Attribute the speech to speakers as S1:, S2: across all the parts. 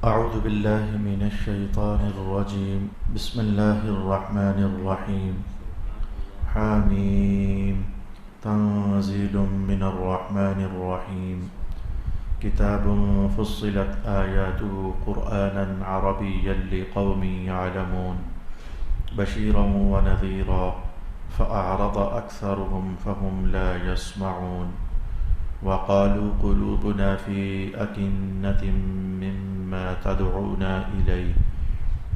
S1: أعوذ بالله من الشيطان الرجيم. بسم الله الرحمن الرحيم. حاميم تنزيل من الرحمن الرحيم. كتاب فصلت آياته قرآنا عربيا لقوم يعلمون بشيرا ونذيرا فأعرض أكثرهم فهم لا يسمعون وقالوا قلوبنا في أكنة مما تدعونا إليه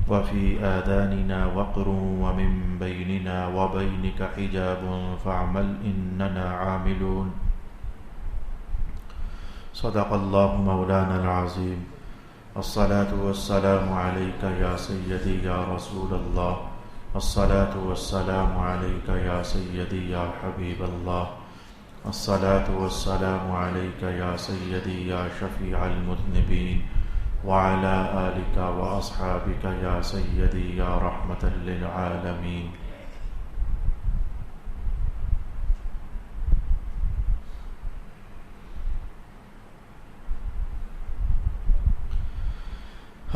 S1: وفي آذاننا وقر ومن بيننا وبينك حجاب فاعمل إننا عاملون. صدق الله مولانا العظيم. الصلاة والسلام عليك يا سيدي يا رسول الله. الصلاة والسلام عليك يا سيدي يا حبيب الله. الصلاة والسلام عليك يا سيدي يا شفيع المذنبين وعلى آلك وأصحابك يا سيدي يا رحمة للعالمين.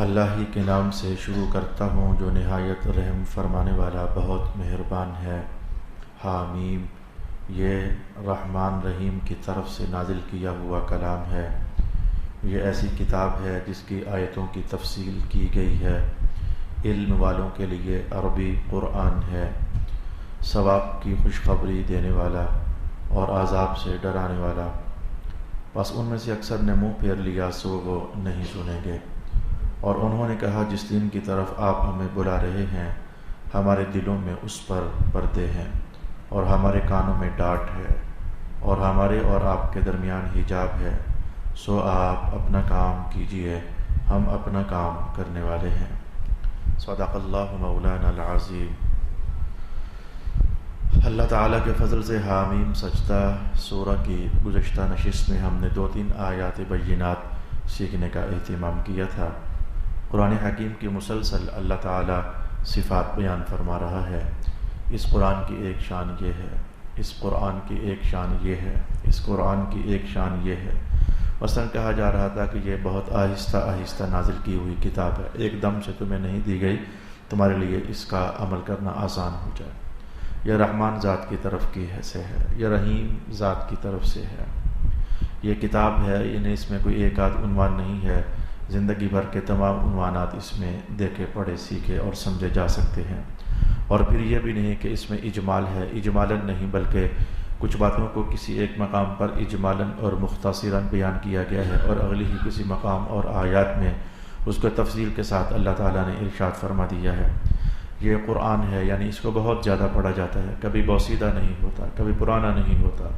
S1: اللہ ہی کے نام سے شروع کرتا ہوں جو نہایت رحم فرمانے والا بہت مہربان ہے. حامیم، یہ رحمان رحیم کی طرف سے نازل کیا ہوا کلام ہے. یہ ایسی کتاب ہے جس کی آیتوں کی تفصیل کی گئی ہے. علم والوں کے لیے عربی قرآن ہے. ثواب کی خوشخبری دینے والا اور عذاب سے ڈرانے والا. بس ان میں سے اکثر نے منہ پھیر لیا سو وہ نہیں سنیں گے. اور انہوں نے کہا جس دین کی طرف آپ ہمیں بلا رہے ہیں ہمارے دلوں میں اس پر پردے ہیں اور ہمارے کانوں میں ڈانٹ ہے اور ہمارے اور آپ کے درمیان حجاب ہے، سو آپ اپنا کام کیجئے، ہم اپنا کام کرنے والے ہیں. صدق اللہ مولانا العظیم. اللہ تعالیٰ کے فضل سے حامیم سجدہ سورہ کی گزشتہ نشست میں ہم نے 2-3 آیات بینات سیکھنے کا اہتمام کیا تھا. قرآن حکیم کی مسلسل اللہ تعالیٰ صفات بیان فرما رہا ہے. اس قرآن کی ایک شان یہ ہے، اس قرآن کی ایک شان یہ ہے، اس قرآن کی ایک شان یہ ہے. مثلا کہا جا رہا تھا کہ یہ بہت آہستہ آہستہ نازل کی ہوئی کتاب ہے، ایک دم سے تمہیں نہیں دی گئی، تمہارے لیے اس کا عمل کرنا آسان ہو جائے. یہ رحمان ذات کی طرف کی سے ہے، یہ رحیم ذات کی طرف سے ہے. یہ کتاب ہے، یعنی اس میں کوئی ایک آدھ عنوان نہیں ہے. زندگی بھر کے تمام عنوانات اس میں دیکھے پڑھے سیکھے اور سمجھے جا سکتے ہیں. اور پھر یہ بھی نہیں کہ اس میں اجمال ہے، اجمالاً نہیں بلکہ کچھ باتوں کو کسی ایک مقام پر اجمالاً اور مختصراً بیان کیا گیا ہے اور اگلی ہی کسی مقام اور آیات میں اس کو تفصیل کے ساتھ اللہ تعالیٰ نے ارشاد فرما دیا ہے. یہ قرآن ہے، یعنی اس کو بہت زیادہ پڑھا جاتا ہے، کبھی بوسیدہ نہیں ہوتا، کبھی پرانا نہیں ہوتا.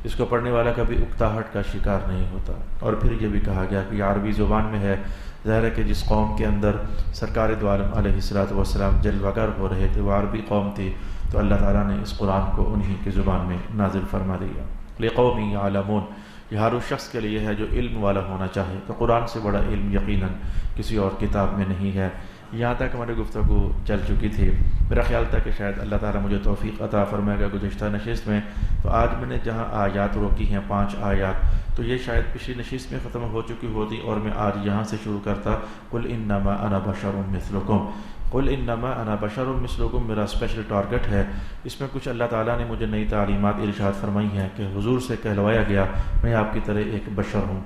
S1: اس کو پڑھنے والا کبھی اکتاہٹ کا شکار نہیں ہوتا. اور پھر یہ بھی کہا گیا کہ یہ عربی زبان میں ہے. ظاہر ہے کہ جس قوم کے اندر سرکار دو عالم علیہ الصلوۃ والسلام جلوہ گر ہو رہے تھے وہ عربی قوم تھی، تو اللہ تعالیٰ نے اس قرآن کو انہی کی زبان میں نازل فرما دیا. لقوم یعلمون، یہ ہر اس شخص کے لیے ہے جو علم والا ہونا چاہے. تو قرآن سے بڑا علم یقیناً کسی اور کتاب میں نہیں ہے. یہاں تک ہماری گفتگو چل چکی تھی. میرا خیال تھا کہ شاید اللہ تعالیٰ مجھے توفیق عطا فرمائے گا گزشتہ نشست میں. تو آج میں نے جہاں آیات روکی ہیں 5 آیات، تو یہ شاید پچھلی نشست میں ختم ہو چکی ہوتی اور میں آج یہاں سے شروع کرتا. قل انما انا بشر مثلکم، قل انما انا بشر مثلکم میرا اسپیشل ٹارگٹ ہے. اس میں کچھ اللہ تعالیٰ نے مجھے نئی تعلیمات ارشاد فرمائی ہیں کہ حضور سے کہلوایا گیا میں آپ کی طرح ایک بشر ہوں.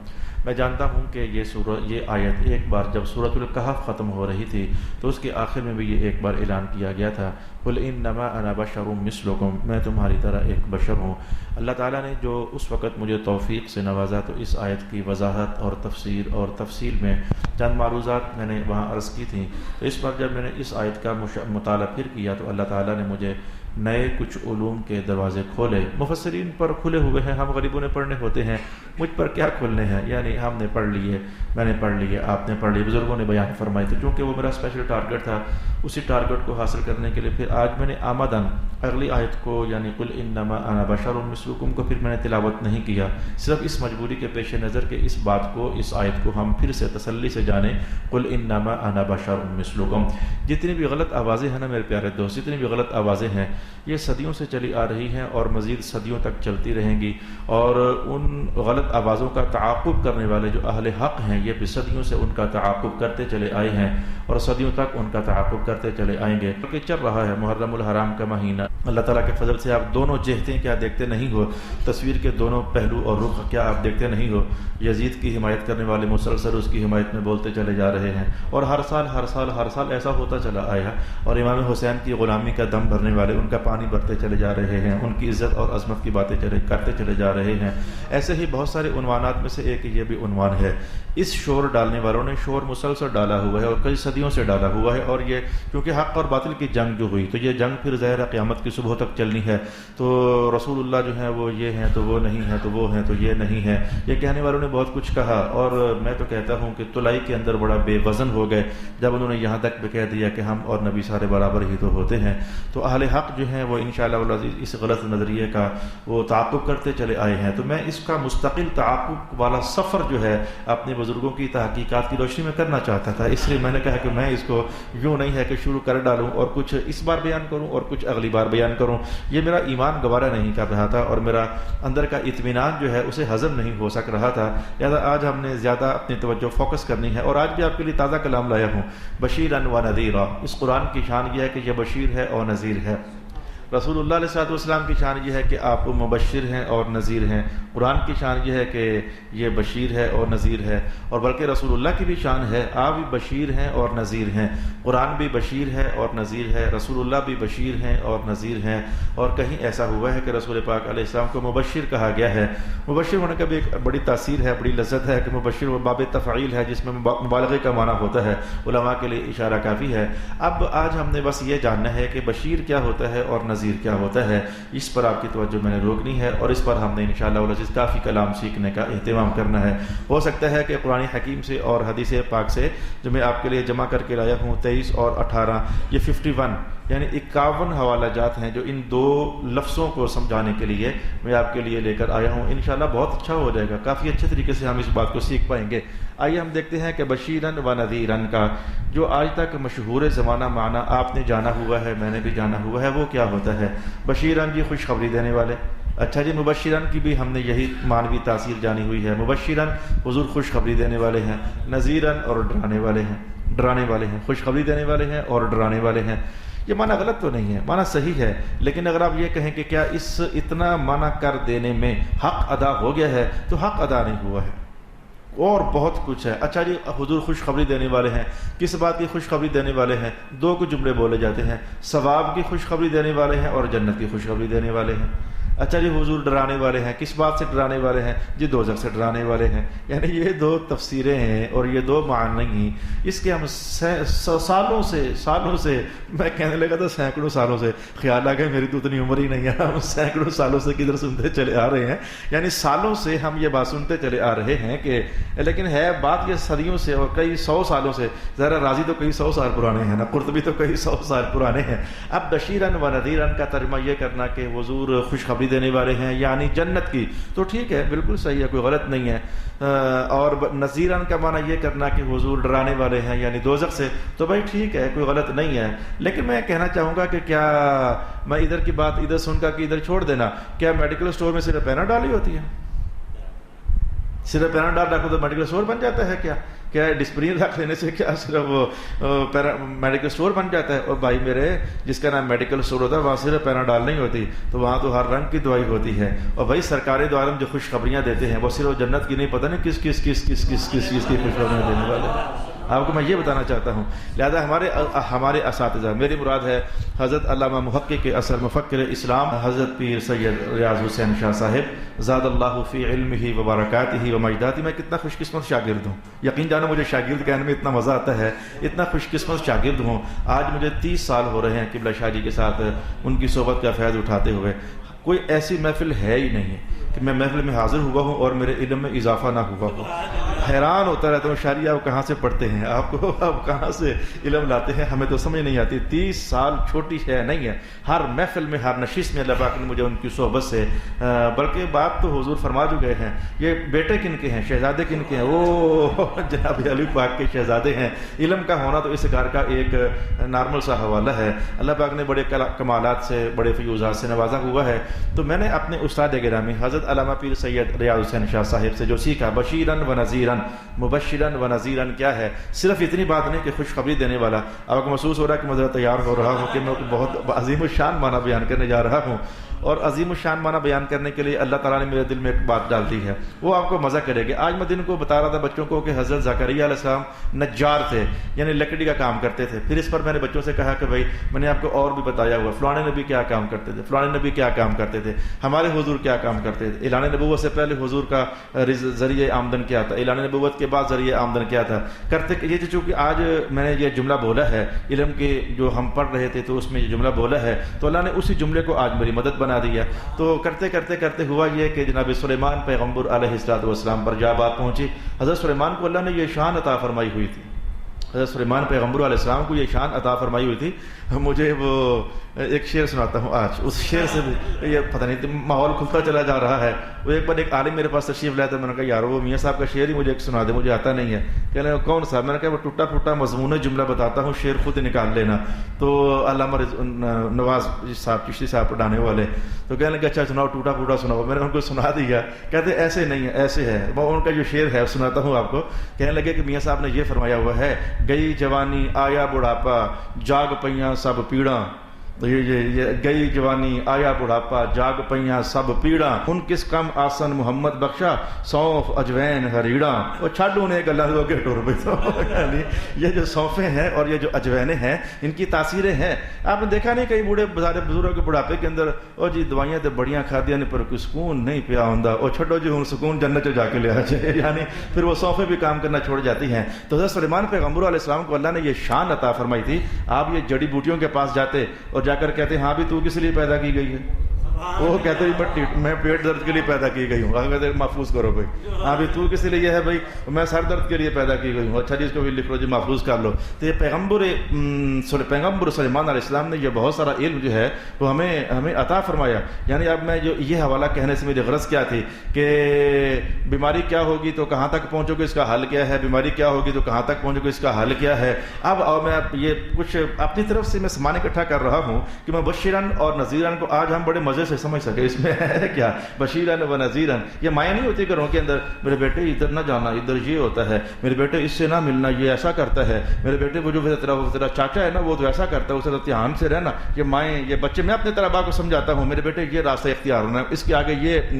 S1: میں جانتا ہوں کہ یہ آیت ایک بار جب سورۃ الکہف ختم ہو رہی تھی تو اس کے آخر میں بھی یہ ایک بار اعلان کیا گیا تھا، قل انما انا بشر مثلکم، میں تمہاری طرح ایک بشر ہوں. اللہ تعالیٰ نے جو اس وقت مجھے توفیق سے نوازا تو اس آیت کی وضاحت اور تفسیر اور تفصیل میں چند معروضات میں نے وہاں عرض کی تھیں. تو اس بار جب میں نے اس آیت کا مطالعہ پھر کیا تو اللہ تعالیٰ نے مجھے نئے کچھ علوم کے دروازے کھولے. مفسرین پر کھلے ہوئے ہیں، ہم غریبوں نے پڑھنے ہوتے ہیں، مجھ پر کیا کھولنے ہیں؟ یعنی ہم نے پڑھ لیے، میں نے پڑھ لیے، آپ نے پڑھ لیے، بزرگوں نے بیان فرمائے تھے. چونکہ وہ میرا اسپیشل ٹارگٹ تھا، اسی ٹارگٹ کو حاصل کرنے کے لیے پھر آج میں نے آمدن اگلی آیت کو یعنی قل انما انا بشر مثلکم کو پھر میں نے تلاوت نہیں کیا، صرف اس مجبوری کے پیش نظر کہ اس بات کو، اس آیت کو ہم پھر سے تسلی سے جانیں. قل انما انا بشر مثلکم. جتنی بھی غلط آوازیں ہیں نا میرے پیارے دوست، جتنی بھی غلط آوازیں ہیں یہ صدیوں سے چلی آ رہی ہیں اور مزید صدیوں تک چلتی رہیں گی، اور ان غلط آوازوں کا تعاقب کرنے والے جو اہل حق ہیں یہ بھی صدیوں سے ان کا تعاقب کرتے چلے آئے ہیں اور صدیوں تک ان کا تعاقب کرتے چلے آئیں گے، کیونکہ چل رہا ہے محرم الحرام کا مہینہ۔ اللہ تعالیٰ کے فضل سے آپ دونوں جہتیں کیا دیکھتے نہیں ہو، تصویر کے دونوں پہلو اور رخ کیا آپ دیکھتے نہیں ہو؟ یزید کی حمایت کرنے والے مسلسل اس کی حمایت میں بولتے چلے جا رہے ہیں، اور ہر سال ایسا ہوتا چلا آیا، اور امام حسین کی غلامی کا دم بھرنے والے ان کا پانی بھرتے چلے جا رہے ہیں، ان کی عزت اور عظمت کی باتیں کرتے چلے جا رہے ہیں۔ ایسے ہی بہت سارے عنوانات میں سے ایک یہ بھی عنوان ہے۔ اس شور ڈالنے والوں نے شور مسلسل ڈالا ہوا ہے اور کئی صدیوں سے ڈالا ہوا ہے، اور یہ کیونکہ حق اور باطل کی جنگ جو ہوئی تو یہ جنگ پھر ظاہر ہے قیامت کی صبح تک چلنی ہے، تو رسول اللہ جو ہیں وہ یہ ہیں تو وہ نہیں ہیں، تو وہ ہیں تو یہ نہیں ہے، یہ کہنے والوں نے بہت کچھ کہا، اور میں تو کہتا ہوں کہ تلائی کے اندر بڑا بے وزن ہو گئے جب انہوں نے یہاں تک بھی کہہ دیا کہ ہم اور نبی سارے برابر ہی تو ہوتے ہیں۔ تو اہل حق جو ہیں وہ انشاءاللہ العزیز اس غلط نظریے کا وہ تعاقب کرتے چلے آئے ہیں، تو میں اس کا مستقل تعاقب والا سفر جو ہے اپنے بزرگوں کی تحقیقات کی روشنی میں کرنا چاہتا تھا، اس لیے میں نے کہا کہ میں اس کو یوں نہیں ہے کہ شروع کر ڈالوں اور کچھ اس بار بیان کروں اور کچھ اگلی بار بیان کروں، یہ میرا ایمان گوارا نہیں کر رہا تھا اور میرا اندر کا اطمینان جو ہے اسے ہضم نہیں ہو سک رہا تھا، لہٰذا آج ہم نے زیادہ اپنی توجہ فوکس کرنی ہے، اور آج بھی آپ کے لیے تازہ کلام لایا ہوں، بشیراً و نذیرا۔ اس قرآن کی شان یہ ہے کہ یہ بشیر ہے اور نذیر ہے۔ رسول اللہ علیہ السلام کی شان یہ ہے کہ آپ مبشر ہیں اور نذیر ہیں، قرآن کی شان یہ ہے کہ یہ بشیر ہے اور نذیر ہے، اور بلکہ رسول اللہ کی بھی شان ہے، آپ بھی بشیر ہیں اور نذیر ہیں، قرآن بھی بشیر ہے اور نذیر ہے، رسول اللہ بھی بشیر ہیں اور نذیر ہیں، اور کہیں ایسا ہوا ہے کہ رسول پاک علیہ السلام کو مبشر کہا گیا ہے۔ مبشر ہونے کا بھی ایک بڑی تاثیر ہے، بڑی لذت ہے کہ مبشر وہ باب تفعیل ہے جس میں مبالغے کا معنی ہوتا ہے، علماء کے لیے اشارہ کافی ہے۔ اب آج ہم نے بس یہ جاننا ہے کہ بشیر کیا ہوتا ہے اور نذیر کیا ہوتا ہے، اس پر آپ کی توجہ میں نے روکنی ہے، اور اس پر ہم نے انشاءاللہ العزیز کافی کلام سیکھنے کا اہتمام کرنا ہے۔ ہو سکتا ہے کہ قرآن حکیم سے اور حدیث پاک سے جو میں آپ کے لیے جمع کر کے لایا ہوں 23 اور 18 یہ 51 یعنی 51 حوالہ جات ہیں جو ان دو لفظوں کو سمجھانے کے لیے میں آپ کے لیے لے کر آیا ہوں، انشاءاللہ بہت اچھا ہو جائے گا، کافی اچھے طریقے سے ہم اس بات کو سیکھ پائیں گے۔ آئیے ہم دیکھتے ہیں کہ بشیراً و نذیراً کا جو آج تک مشہور زمانہ معنی آپ نے جانا ہوا ہے، میں نے بھی جانا ہوا ہے، وہ کیا ہوتا ہے؟ بشیراً جی خوشخبری دینے والے، اچھا جی مبشراً کی بھی ہم نے یہی معنوی تاثیر جانی ہوئی ہے، مبشراً حضور خوشخبری دینے والے ہیں، نذیراً اور ڈرانے والے ہیں، خوشخبری دینے والے ہیں اور ڈرانے والے ہیں۔ یہ معنی غلط تو نہیں ہے، معنی صحیح ہے، لیکن اگر آپ یہ کہیں کہ کیا اس اتنا معنی کر دینے میں حق ادا ہو گیا ہے، تو حق ادا نہیں ہوا ہے، اور بہت کچھ ہے۔ اچھا جی حضور خوشخبری دینے والے ہیں، کس بات کی خوشخبری دینے والے ہیں؟ دو کو جملے بولے جاتے ہیں، ثواب کی خوشخبری دینے والے ہیں اور جنت کی خوشخبری دینے والے ہیں۔ اچھا جی حضور ڈرانے والے ہیں، کس بات سے ڈرانے والے ہیں؟ جی دوزخ سے ڈرانے والے ہیں۔ یعنی یہ دو تفسیریں ہیں اور یہ دو معنی ہیں، اس کے ہم سالوں سے میں کہنے لگا تھا سینکڑوں سالوں سے، خیال آ گیا میری تو اتنی عمر ہی نہیں ہے، ہم سینکڑوں سالوں سے کدھر سنتے چلے آ رہے ہیں، یعنی سالوں سے ہم یہ بات سنتے چلے آ رہے ہیں کہ لیکن ہے بات یہ صدیوں سے اور کئی 100 سالوں سے، ذرا راضی تو کئی 100 سال پرانے ہیں نا، قرطبی تو کئی 100 سال پرانے ہیں۔ اب بشیراً و نذیراً کا ترجمہ یہ کرنا کہ حضور خوشخبری دینے والے ہیں یعنی جنت کی، تو ٹھیک ہے، بالکل صحیح ہے، کوئی غلط نہیں ہے، اور نذیراً کا معنی یہ کرنا کہ حضور ڈرانے والے ہیں یعنی دوزخ سے، تو بھائی ٹھیک ہے، کوئی غلط نہیں ہے، لیکن میں کہنا چاہوں گا کہ کیا میں ادھر کی بات ادھر سن کر کے ادھر چھوڑ دینا، کیا میڈیکل اسٹور میں صرف پیناڈول ہی ہوتی ہے؟ صرف پیناڈول رکھو تو میڈیکل اسٹور بن جاتا ہے کیا ڈسپرین رکھ لینے سے کیا صرف وہ میڈیکل اسٹور بن جاتا ہے؟ اور بھائی میرے جس کا نام میڈیکل اسٹور ہوتا ہے وہاں صرف پیناڈول نہیں ہوتی، تو وہاں تو ہر رنگ کی دوائی ہوتی ہے، اور بھائی سرکاری دوارم جو خوشخبریاں دیتے ہیں وہ صرف جنت کی نہیں، پتہ نہیں کس چیز کی خوشخبریاں دینے والے ہیں، آپ کو میں یہ بتانا چاہتا ہوں۔ لہذا ہمارے اساتذہ، میری مراد ہے حضرت علامہ محقق اصل مفکر اسلام حضرت پیر سید ریاض حسین شاہ صاحب زاد اللہ فی علمہ و برکاتہ و مجداتہ، میں کتنا خوش قسمت شاگرد ہوں، یقین جانو مجھے شاگرد کہنے میں اتنا مزہ آتا ہے، اتنا خوش قسمت شاگرد ہوں۔ آج مجھے 30 سال ہو رہے ہیں قبلہ شاہ جی کے ساتھ ان کی صحبت کا فیض اٹھاتے ہوئے، کوئی ایسی محفل ہے ہی نہیں کہ میں محفل میں حاضر ہوا ہوں اور میرے علم میں اضافہ نہ ہوا ہو۔ حیران ہوتا رہتا ہوں شاعری آپ کہاں سے پڑھتے ہیں، آپ کہاں سے علم لاتے ہیں، ہمیں تو سمجھ نہیں آتی. 30 سال چھوٹی شے نہیں ہے. ہر محفل میں ہر نشست میں اللہ پاک نے مجھے ان کی صحبت سے بلکہ بات تو حضور فرما جو گئے ہیں. یہ بیٹے کن کے ہیں، شہزادے کن کے ہیں؟ وہ جناب علی پاک کے شہزادے ہیں. علم کا ہونا تو اس گھر کا ایک نارمل سا حوالہ ہے. اللہ پاک نے بڑے کمالات سے، بڑے فیوزات سے نوازا ہوا ہے. تو میں نے اپنے استاد گرامی حضرت علامہ پیر سید ریاض حسین شاہ صاحب سے جو سیکھا، بشیرن و نذیرن، مبشرن و نذیرن کیا ہے؟ صرف اتنی بات نہیں کہ خوشخبری دینے والا. آپ کو محسوس ہو رہا ہے کہ میں ذرا تیار ہو رہا ہوں کہ میں بہت عظیم الشان معنی بیان کرنے جا رہا ہوں. اور عظیم الشان معنی بیان کرنے کے لیے اللہ تعالیٰ نے میرے دل میں ایک بات ڈال دی ہے، وہ آپ کو مزہ کرے گی. آج میں دن کو بتا رہا تھا بچوں کو کہ حضرت زکریا علیہ السلام نجار تھے، یعنی لکڑی کا کام کرتے تھے. پھر اس پر میں نے بچوں سے کہا کہ بھائی میں نے آپ کو اور بھی بتایا ہوا، فلانے نبی کیا کام کرتے تھے، فلانے نبی کیا کام کرتے تھے، ہمارے حضور کیا کام کرتے تھے. اعلان نبوت سے پہلے حضور کا ذریعہ آمدن کیا تھا، اعلان نبوت کے بعد ذریعہ آمدن کیا تھا. کرتے یہ چونکہ آج میں نے یہ جملہ بولا ہے، علم کے جو ہم پڑھ رہے تھے تو اس میں یہ جملہ بولا ہے، تو اللہ نے اسی جملے کو آج میری مدد بنا دیا. تو کرتے کرتے کرتے ہوا یہ کہ جناب سلیمان پیغمبر علیہ السلام پر جا بات پہنچی. حضرت سلیمان کو اللہ نے یہ شان عطا فرمائی ہوئی تھی، حضرت سلیمان پیغمبر علیہ السلام کو یہ شان عطا فرمائی ہوئی تھی. مجھے وہ ایک شعر سناتا ہوں آج، اس شعر سے یہ پتہ نہیں ماحول کھلتا چلا جا رہا ہے. وہ ایک بار ایک عالم میرے پاس تشریف لایا تھا، میں نے کہا یار وہ میاں صاحب کا شعر ہی مجھے ایک سنا دے، مجھے آتا نہیں ہے. کہنے لگا کون سا؟ میں نے کہا وہ ٹوٹا پھوٹا مضمون جملہ بتاتا ہوں، شعر خود نکال لینا. تو علامہ نواز صاحب چشتی صاحب پڑھانے والے تو کہنے لگے اچھا سناؤ، ٹوٹا پھوٹا سناؤ. میں نے ان کو سنا دیا. کہتے ایسے نہیں ہے، ایسے ہے. میں ان کا جو شعر ہے سناتا ہوں آپ کو. کہنے لگے کہ میاں صاحب نے یہ فرمایا ہوا ہے، گئی جوانی آیا بڑھاپا جاگ پئیاں سب پیڑاں. تو یہ گئی جوانی آیا بڑھاپا جاگ پئیاں سب پیڑاں، ان کس کم آسن محمد بخشا سونف اجوین ہریڑاں. وہ چھڈ انہیں گلاں دے اگے ٹر پئی. یعنی یہ جو سونفیں ہیں اور یہ جو اجوینے ہیں ان کی تاثیریں ہیں. آپ نے دیکھا نہیں کئی بوڑھے بزرگوں کے بڑھاپے کے اندر او جی دوائیاں تے بڑیاں کھادیاں نے پر کوئی سکون نہیں پیا ہوندا، او چھڈو جی ہن سکون جنت جا کے لیا جائے. یعنی پھر وہ سونفیں بھی کام کرنا چھوڑ جاتی ہیں. تو حضرت سلیمان پیغمبر علیہ السلام کو اللہ نے یہ شان عطا فرمائی تھی. آپ یہ جڑی بوٹیوں کے پاس جاتے اور جا کر کہتے ہاں بھی تو کس لیے پیدا کی گئی ہے؟ وہ کہتے میں پیٹ درد کے لیے پیدا کی گئی ہوں. کہتے محفوظ کرو بھائی. ہاں بھی تو کس لیے یہ ہے بھائی میں سر درد کے لیے پیدا کی گئی ہوں. اچھا جی اس کو بھی لکھ لو جی، محفوظ کر لو. تو یہ پیغمبر سلیمان علیہ السلام نے یہ بہت سارا علم جو ہے وہ ہمیں عطا فرمایا. یعنی اب میں جو یہ حوالہ کہنے سے میری غرض کیا تھی کہ بیماری کیا ہوگی تو کہاں تک پہنچو گے اس کا حل کیا ہے، بیماری کیا ہوگی تو کہاں تک پہنچو گے اس کا حل کیا ہے. اب میں یہ کچھ اپنی طرف سے میں سامان اکٹھا کر رہا ہوں کہ میں بشیرن اور نذیرن کو آج ہم بڑے مزے سے سمجھ سکے. اس میں ہے کیا بشیرن و نذیرن؟ یہ مایا نہیں ہوتی گھروں کے اندر، میرے بیٹے ادھر نہ جانا، ادھر یہ ہوتا ہے، میرے بیٹے اس سے نہ ملنا، یہ ایسا کرتا ہے، میرے بیٹے وہ جو تیرا چاچا ہے نا وہ تو ایسا کرتا ہے، اسے دھیان سے رہنا. یہ مائیں یہ بچے میں اپنے طلباء کو سمجھاتا ہوں میرے بیٹے یہ راستہ اختیار ہونا ہے، اس کے آگے یہ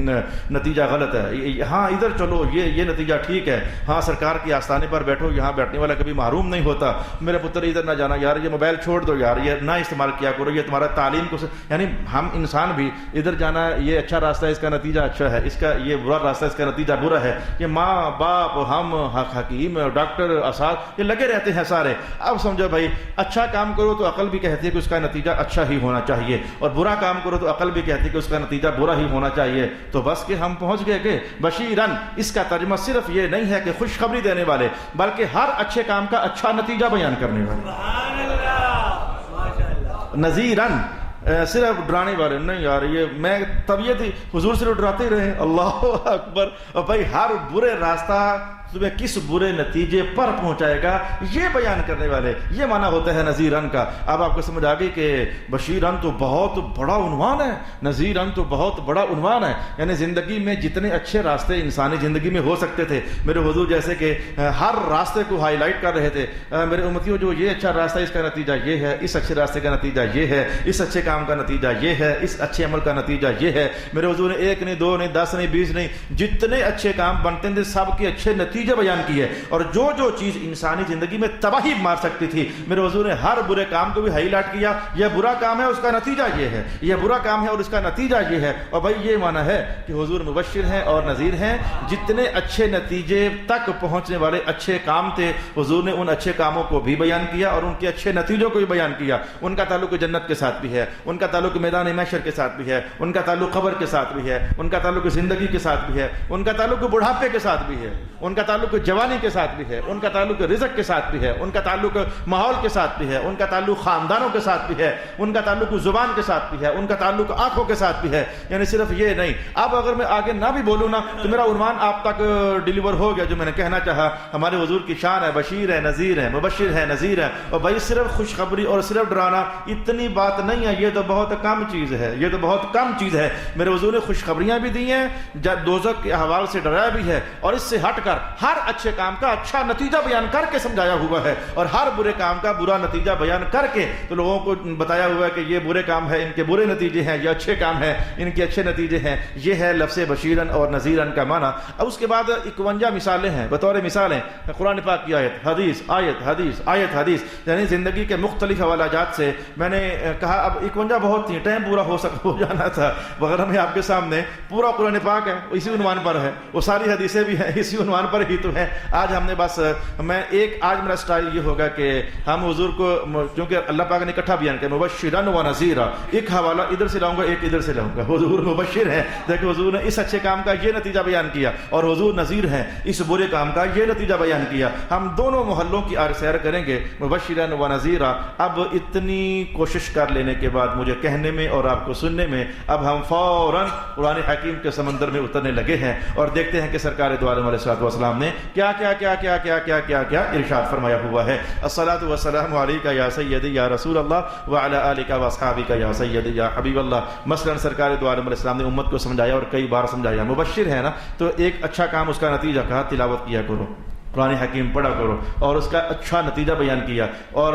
S1: نتیجہ غلط ہے، ہاں ادھر چلو یہ نتیجہ ٹھیک ہے، ہاں سرکار کے آستانے پر بیٹھو، یہاں بیٹھنے والا کبھی محروم نہیں ہوتا. میرے پتر ادھر نہ جانا، یار یہ موبائل چھوڑ دو، یار یہ نہ استعمال کیا کرو، یہ تمہارا تعلیم کو یعنی ہم انسان بھی ادھر جانا یہ اچھا راستہ ہے اس کا نتیجہ اچھا ہے، اس کا یہ برا راستہ اس کا نتیجہ برا ہے. یہ ماں باپ ہم حکیم ڈاکٹر اساتذہ یہ لگے رہتے ہیں سارے. اب سمجھو بھائی اچھا کام کرو تو عقل بھی کہتی ہے کہ اس کا نتیجہ اچھا ہی ہونا چاہیے، اور برا کام کرو تو عقل بھی کہتی ہے کہ اس کا نتیجہ برا ہی ہونا چاہیے. تو بس کہ ہم پہنچ گئے کہ بشیرن اس کا ترجمہ صرف یہ نہیں ہے کہ خوشخبری دینے والے، بلکہ ہر اچھے کام کا اچھا نتیجہ بیان کرنے والے. نذیرن صرف ڈرانے والے نہیں. یار یہ میں طبیعت حضور سے ڈراتے رہے، اللہ اکبر. اور بھائی ہر برے راستہ تمہیں کس برے نتیجے پر پہنچائے گا یہ بیان کرنے والے، یہ معنی ہوتا ہے نذیرن کا. اب آپ کو سمجھ آ گئی کہ بشیرن تو بہت بڑا عنوان ہے، نذیرن تو بہت بڑا عنوان ہے. یعنی زندگی میں جتنے اچھے راستے انسانی زندگی میں ہو سکتے تھے، میرے حضور جیسے کہ ہر راستے کو ہائی لائٹ کر رہے تھے. میرے امتیوں جو یہ اچھا راستہ اس کا نتیجہ یہ ہے، اس اچھے راستے کا نتیجہ یہ ہے، اس اچھے کام کا نتیجہ یہ ہے، اس اچھے عمل کا نتیجہ یہ ہے. میرے حضور نے 1 نہیں 2 نہیں 10 نہیں 20 نہیں جتنے اچھے کام بنتے تھے سب کے اچھے نتیجے بیان کیے. اور جو چیز انسانی زندگی میں تباہی مار سکتی تھی میرے حضور نے ہر برے کام کو بھی ہائی لائٹ کیا. یہ برا کام ہے اس کا نتیجہ یہ ہے، یہ برا کام ہے اور اس کا نتیجہ یہ ہے. اور بھائی یہ معنی ہے کہ حضور مبشر ہیں اور نذیر ہیں. جتنے اچھے نتیجے تک پہنچنے والے اچھے کام تھے حضور نے ان اچھے کاموں کو بھی بیان کیا اور ان کے اچھے نتیجوں کو بھی بیان کیا. ان کا تعلق جنت کے ساتھ بھی ہے، ان کا تعلق میدان محشر کے ساتھ بھی ہے، ان کا تعلق قبر کے ساتھ بھی ہے، ان کا تعلق زندگی کے ساتھ بھی ہے، ان کا تعلق بڑھاپے کے ساتھ بھی ہے، ان کا تعلق جوانی کے ساتھ بھی ہے، ان کا تعلق رزق کے ساتھ بھی ہے، ان کا تعلق ماحول کے ساتھ بھی ہے، ان کا تعلق خاندانوں کے ساتھ بھی ہے، ان کا تعلق زبان کے ساتھ بھی ہے، ان کا تعلق آنکھوں کے ساتھ بھی ہے. یعنی صرف یہ نہیں. اب اگر میں آگے نہ بھی بولوں نا تو میرا عنوان آپ تک ڈیلیور ہو گیا جو میں نے کہنا چاہا. ہمارے حضور کی شان ہے بشیر ہے نذیر ہے، مبشر ہے نذیر ہے. اور بھائی صرف خوشخبری اور صرف ڈرانا اتنی بات نہیں ہے، یہ تو بہت کم چیز ہے، یہ تو بہت کم چیز ہے. میرے حضور نے خوشخبریاں بھی دی ہیں، دوزخ کے احوال سے ڈرایا بھی ہے، اور اس سے ہٹ کر ہر اچھے کام کا اچھا نتیجہ بیان کر کے سمجھایا ہوا ہے، اور ہر برے کام کا برا نتیجہ بیان کر کے تو لوگوں کو بتایا ہوا ہے کہ یہ برے کام ہے، ان کے برے نتیجے ہیں، یہ اچھے کام ہیں، ان کے اچھے نتیجے ہیں. یہ ہے لفظ بشیرن اور نذیرن کا معنی. اب اس کے بعد 51 مثالیں ہیں بطور مثالیں قرآن پاک کی آیت حدیث آیت حدیث آیت حدیث، یعنی زندگی کے مختلف حوالہ جات سے. میں نے کہا اب 51 بہت تھی، ٹائم پورا ہو جانا تھا، وغیرہ میں آپ کے سامنے پورا قرآن پاک ہے اسی عنوان پر ہے، وہ ساری حدیثیں بھی ہیں اسی عنوان پر ہی تو ہیں. آج ہم نے بس آج میرا سٹائل یہ ہوگا کہ ہم حضور کو، کیونکہ اللہ پاک نے اکٹھا بیان کیا مبشرن و نذیرا، ایک حوالہ ادھر سے لاؤں گا ایک ادھر سے لاؤں گا. حضور مبشر ہیں، دیکھیں حضور نے اس اچھے کام کا یہ نتیجہ بیان کیا، اور حضور نذیر ہیں اس برے کام کا یہ نتیجہ بیان کیا. ہم دونوں محلوں کی سیر کریں گے مبشرن و نذیرا. اب اتنی کوشش کر لینے کے بعد مجھے کہنے میں اور آپ کو سننے میں اب ہم فوراً قرآن حکیم کے سمندر میں اترنے لگے ہیں، اور دیکھتے ہیں کہ سرکار دو عالم علیہ الصلوۃ والسلام نے کیا کیا کیا کیا کیا کیا کیا کیا ارشاد فرمایا ہوا ہے. الصلاۃ والسلام علیک یا سیدی یا رسول اللہ وعلی آلک واصحابک یا سیدی یا حبیب اللہ. مثلا سرکار دو عالم علیہ السلام نے امت کو سمجھایا اور کئی بار سمجھایا. مبشر ہے نا، تو ایک اچھا کام اس کا نتیجہ کہا تلاوت کیا کرو، قرآن حکیم پڑھا کرو، اور اس کا اچھا نتیجہ بیان کیا. اور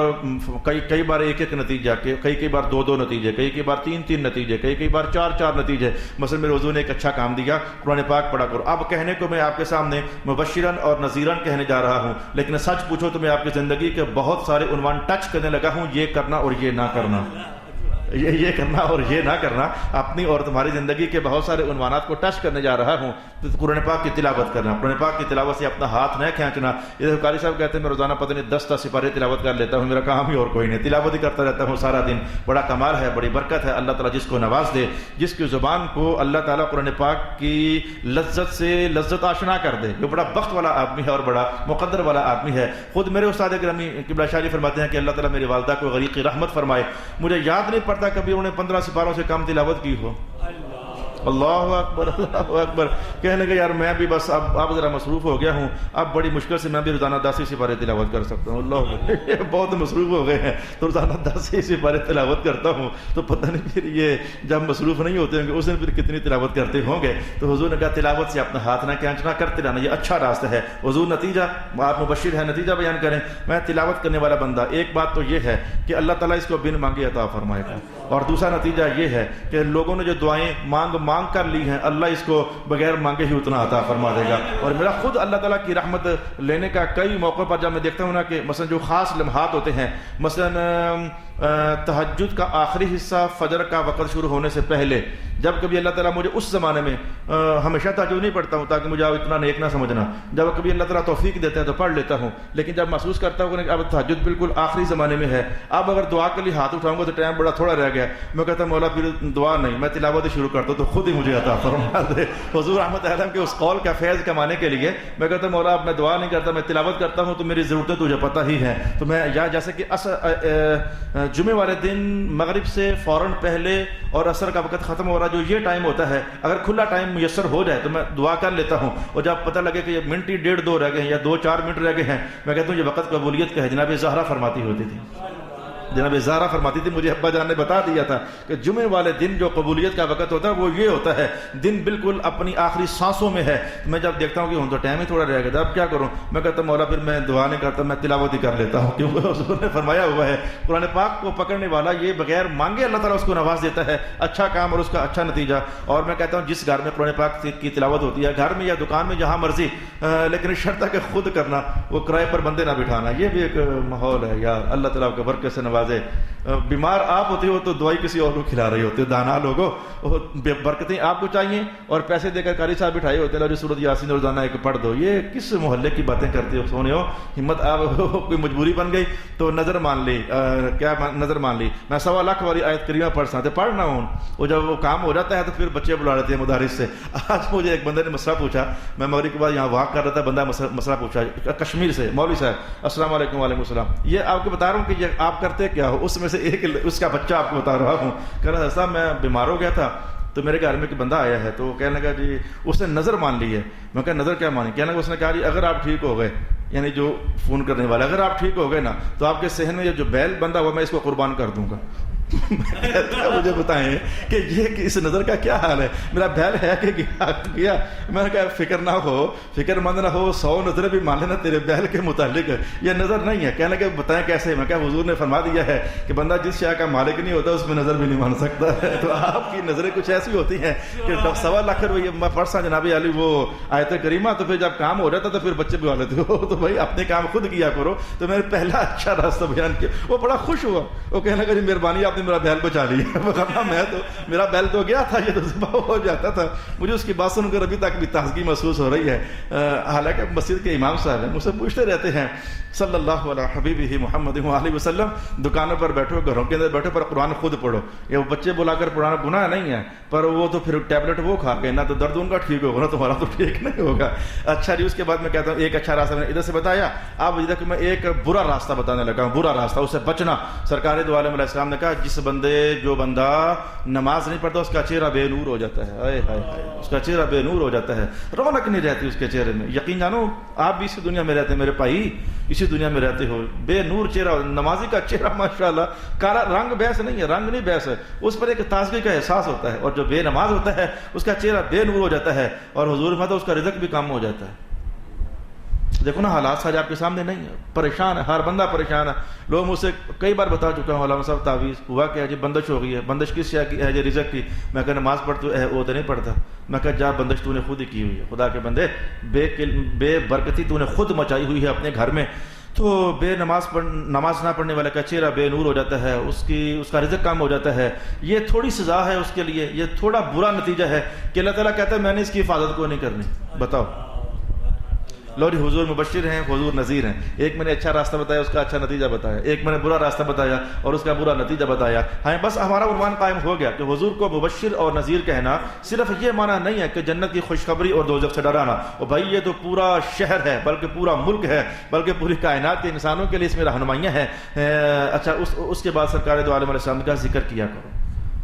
S1: کئی بار ایک نتیجہ، کئی بار دو نتیجے، کئی بار تین نتیجے، کئی بار چار نتیجے. مثلا میرے حضور نے ایک اچھا کام دیا قرآن پاک پڑھا کرو. اب کہنے کو میں آپ کے سامنے مبشرن اور نذیرن کہنے جا رہا ہوں، لیکن سچ پوچھو تو میں آپ کی زندگی کے بہت سارے عنوان ٹچ کرنے لگا ہوں، یہ کرنا اور یہ نہ کرنا، یہ کرنا اور یہ نہ کرنا. اپنی اور تمہاری زندگی کے بہت سارے عنوانات کو ٹچ کرنے جا رہا ہوں. تو قرآن پاک کی تلاوت کرنا، قرآن پاک کی تلاوت سے اپنا ہاتھ نہ کھینچنا. یہ قاری صاحب کہتے ہیں میں روزانہ پتہ نہیں 10 سپارے تلاوت کر لیتا ہوں، میرا کام ہی اور کوئی نہیں، تلاوت ہی کرتا رہتا ہوں سارا دن. بڑا کمال ہے، بڑی برکت ہے. اللہ تعالیٰ جس کو نواز دے، جس کی زبان کو اللہ تعالیٰ قرآن پاک کی لذت سے لذت آشنا کر دے، وہ بڑا بخت والا آدمی ہے اور بڑا مقدر والا آدمی ہے. خود میرے استاد گرامی قبلہ شاہ جی فرماتے ہیں کہ اللہ تعالیٰ میری والدہ کو غریق رحمت فرمائے. مجھے یاد نہیں پڑتا کبھی انہوں نے 15 سپاروں سے کم تلاوت کی ہو. اللہ اکبر اللہ اکبر. کہنے لگے یار میں بھی بس اب ذرا مصروف ہو گیا ہوں، اب بڑی مشکل سے میں بھی روزانہ 10 سپارے تلاوت کر سکتا ہوں. اللہ بہت مصروف ہو گئے ہیں تو روزانہ 10 سپارے تلاوت کرتا ہوں. تو پتہ نہیں پھر یہ جب مصروف نہیں ہوتے ہوں گے اس دن پھر کتنی تلاوت کرتے ہوں گے. تو حضور نے کہا تلاوت سے اپنا ہاتھ نہ کھینچنا، کرتے رہنا، یہ اچھا راستہ ہے. حضور نتیجہ، آپ مبشر ہیں، نتیجہ بیان کریں. میں تلاوت کرنے والا بندہ، ایک بات تو یہ ہے کہ اللہ تعالیٰ اس کو بن مانگے عطا فرمائے گا، اور دوسرا نتیجہ یہ ہے کہ لوگوں نے جو دعائیں مانگ کر لی ہیں اللہ اس کو بغیر مانگے ہی اتنا عطا فرما دے گا. اور میرا خود اللہ تعالیٰ کی رحمت لینے کا کئی موقع پر جب میں دیکھتا ہوں نا کہ مثلا جو خاص لمحات ہوتے ہیں، مثلا تہجد کا آخری حصہ فجر کا وقت شروع ہونے سے پہلے، جب کبھی اللہ تعالیٰ مجھے اس زمانے میں ہمیشہ تہجد نہیں پڑھتا ہوں تاکہ مجھے اتنا نیک نہ سمجھنا، جب کبھی اللہ تعالیٰ توفیق دیتے ہیں تو پڑھ لیتا ہوں. لیکن جب محسوس کرتا ہوں کہ اب تہجد بالکل آخری زمانے میں ہے، اب اگر دعا کے لیے ہاتھ اٹھاؤں گا تو ٹائم بڑا تھوڑا رہ گیا، میں کہتا ہوں مولا پھر دعا نہیں، میں تلاوت شروع کرتا ہوں تو خود ہی مجھے عطا فرما دے. حضور رحمت عالم کے اس قول کا فیض کمانے کے لیے میں کہتا ہوں مولا اب میں دعا نہیں کرتا، میں تلاوت کرتا ہوں تو میری ضرورتیں تجھے پتہ ہی ہیں. تو میں یا جیسے کہ جمعے والے دن مغرب سے فوراً پہلے اور عصر کا وقت ختم ہو رہا جو یہ ٹائم ہوتا ہے، اگر کھلا ٹائم میسر ہو جائے تو میں دعا کر لیتا ہوں. اور جب پتہ لگے کہ یہ منٹ ہی 1.5-2 رہ گئے ہیں یا 2-4 منٹ رہ گئے ہیں، میں کہتا ہوں یہ وقت قبولیت کا ہے. جناب زہرا فرماتی ہوتی تھی، جناب زہرا فرماتی تھی، مجھے ابا جان نے بتا دیا تھا کہ جمعے والے دن جو قبولیت کا وقت ہوتا ہے وہ یہ ہوتا ہے، دن بالکل اپنی آخری سانسوں میں ہے. میں جب دیکھتا ہوں کہ تو ٹائم ہی تھوڑا رہ گیا، اب کیا کروں، میں کہتا ہوں مولا پھر میں دعا نہیں کرتا، میں تلاوت ہی کر لیتا ہوں، کیونکہ حضور نے فرمایا ہوا ہے قرآن پاک کو پکڑنے والا یہ بغیر مانگے اللہ تعالیٰ اس کو نواز دیتا ہے، اچھا کام اور اس کا اچھا نتیجہ. اور میں کہتا ہوں جس گھر میں قرآن پاک کی تلاوت ہوتی ہے، گھر میں یا دکان میں جہاں مرضی، لیکن شرط ہے کہ خود کرنا، وہ کرائے پر بندے نہ بٹھانا. یہ بھی ایک ماحول ہے، یا اللہ تعالیٰ کے برکت سے نوازے. بیمار آپ ہوتے ہو تو دوائی کسی اور کو کھلا رہے ہوتے ہو، دانا لوگوں، برکتیں آپ کو چاہیے اور پیسے دے کر قاری صاحب بٹھائے ہوتے ہیں، سورۃ یاسین روزانہ ایک پڑھ دو۔ یہ کس محلے کی باتیں کرتے ہو سونے ہو؟ ہمت آپ کوئی مجبوری بن گئی تو نظر مان لی، کیا نظر مان لی؟ میں 1.25 لاکھ والی آیت کریمہ پڑھنا ہوں، وہ جب وہ کام ہو جاتا ہے تو پھر بچے بلا لیتے ہیں مدارس سے۔ آج مجھے ایک بندے نے مسئلہ پوچھا، میں مغرب کے بعد یہاں واک کر رہا تھا، بندہ مسئلہ پوچھا کشمیر سے، مولوی صاحب السلام علیکم۔ وعلیکم السلام۔ یہ آپ کو بتا رہا ہوں کہ یہ آپ کرتے کیا ہو؟ اس میں سے ایک اس کا بچہ آپ کو بتا رہا ہوں، کہہ رہا صاحب میں بیمار ہو گیا تھا تو میرے گھر میں ایک بندہ آیا ہے، تو وہ کہنے لگا جی اس نے نظر مان لی ہے۔ میں کہا نظر کیا مانی؟ کہنے لگا اس نے کہا جی اگر آپ ٹھیک ہو گئے، یعنی جو فون کرنے والا، اگر آپ ٹھیک ہو گئے نا تو آپ کے صحن میں یہ جو بیل بندہ ہوا میں اس کو قربان کر دوں گا۔ مجھے بتائیں کہ یہ اس نظر کا کیا حال ہے؟ میرا بیل ہے کہ گیا؟ میں نے کہا فکر نہ ہو، فکر مند نہ ہو، 100 نظریں بھی مان لینا تیرے بیل کے متعلق، یہ نظر نہیں ہے۔ کہنے لگے بتائیں کیسے؟ میں کہا حضور نے فرما دیا ہے کہ بندہ جس شے کا مالک نہیں ہوتا اس میں نظر بھی نہیں مان سکتا ہے۔ تو آپ کی نظریں کچھ ایسی ہوتی ہیں کہ 1.25 لاکھ روپئے میں پڑھسا جناب علی وہ آیت کریمہ، تو پھر جب کام ہو جاتا تو پھر بچے بلا لیتے ہو، تو بھائی اپنے کام خود کیا کرو۔ تو میں نے پہلا اچھا راستہ بیان کیا، وہ بڑا خوش ہوا، وہ کہنے لگا جی مہربانی آپ نے میرا بیل بچا لیا۔ میں تو میرا بیل تو گیا تھا، یہ تو ذبح ہو جاتا تھا۔ مجھے اس کی بات سن کر ابھی تک بھی تازگی محسوس ہو رہی ہے۔ حالانکہ مسجد کے امام صاحب ہیں، مجھ سے پوچھتے رہتے ہیں صلی اللہ علیہ حبیبہ محمد علیہ وسلم، دکانوں پر بیٹھو، گھروں کے اندر بیٹھو، پر قرآن خود پڑھو۔ یہ بچے بلا کر پڑھانا گناہ نہیں ہے، پر وہ تو پھر ٹیبلٹ وہ کھا کے نہ تو درد ان کا ٹھیک ہوگا نہ تمہارا تو ٹھیک نہیں ہوگا۔ اچھا جی، اس کے بعد میں کہتا ہوں ایک اچھا راستہ میں نے ادھر سے بتایا، اب ادھر کہ میں ایک برا راستہ بتانے لگا ہوں، برا راستہ، اس سے بچنا۔ سرکار دو عالم علیہ السلام نے کہا جو بندہ نماز نہیں پڑھتا اس کا چہرہ بے نور ہو جاتا ہے، ہائے ہائے ہائے، اس کا چہرہ بے نور ہو جاتا ہے، رونق نہیں رہتی اس کے چہرے میں۔ یقین جانو آپ بھی اسی دنیا میں رہتے ہیں میرے بھائی، اسی دنیا میں رہتے ہو، بے نور چہرہ۔ نمازی کا چہرہ ماشاءاللہ کالا، رنگ بحث نہیں ہے، رنگ نہیں بحث ہے، اس پر ایک تازگی کا احساس ہوتا ہے، اور جو بے نماز ہوتا ہے اس کا چہرہ بے نور ہو جاتا ہے، اور حضور فرماتا ہے اس کا رزق بھی کم ہو جاتا ہے۔ دیکھو نا حالات سارے آپ کے سامنے نہیں ہے، پریشان ہے، ہر بندہ پریشان ہے۔ لوگ مجھ سے کئی بار بتا چکا ہوں علامہ صاحب تعویذ ہوا کیا جی؟ بندش ہو گئی ہے۔ بندش کس شے کی ہے جی؟ رزق کی۔ میں کہ نماز پڑھتے وہ تو نہیں پڑھتا۔ میں کہ جا بندش تو نے خود ہی کی ہوئی ہے، خدا کے بندے، بے برکتی تو نے خود مچائی ہوئی ہے اپنے گھر میں۔ تو بے نماز نہ پڑھنے والے کا چہرہ بے نور ہو جاتا ہے، اس کا رزق کم ہو جاتا ہے۔ یہ تھوڑی سزا ہے اس کے لیے، یہ تھوڑا برا نتیجہ ہے کہ اللہ تعالیٰ کہتا ہے میں نے اس کی حفاظت کو نہیں کرنی۔ بتاؤ، لو جی حضور مبشر ہیں، حضور نذیر ہیں۔ ایک میں نے اچھا راستہ بتایا، اس کا اچھا نتیجہ بتایا، ایک میں نے برا راستہ بتایا اور اس کا برا نتیجہ بتایا۔ ہاں بس ہمارا عنوان قائم ہو گیا کہ حضور کو مبشر اور نذیر کہنا صرف یہ معنی نہیں ہے کہ جنت کی خوشخبری اور دوزخ سے ڈرانا، اور بھائی یہ تو پورا شہر ہے، بلکہ پورا ملک ہے، بلکہ پوری کائنات کے انسانوں کے لیے اس میں رہنمائیاں ہیں۔ اچھا اس کے بعد سرکار دو عالم علیہ السلام کا ذکر کیا کرو،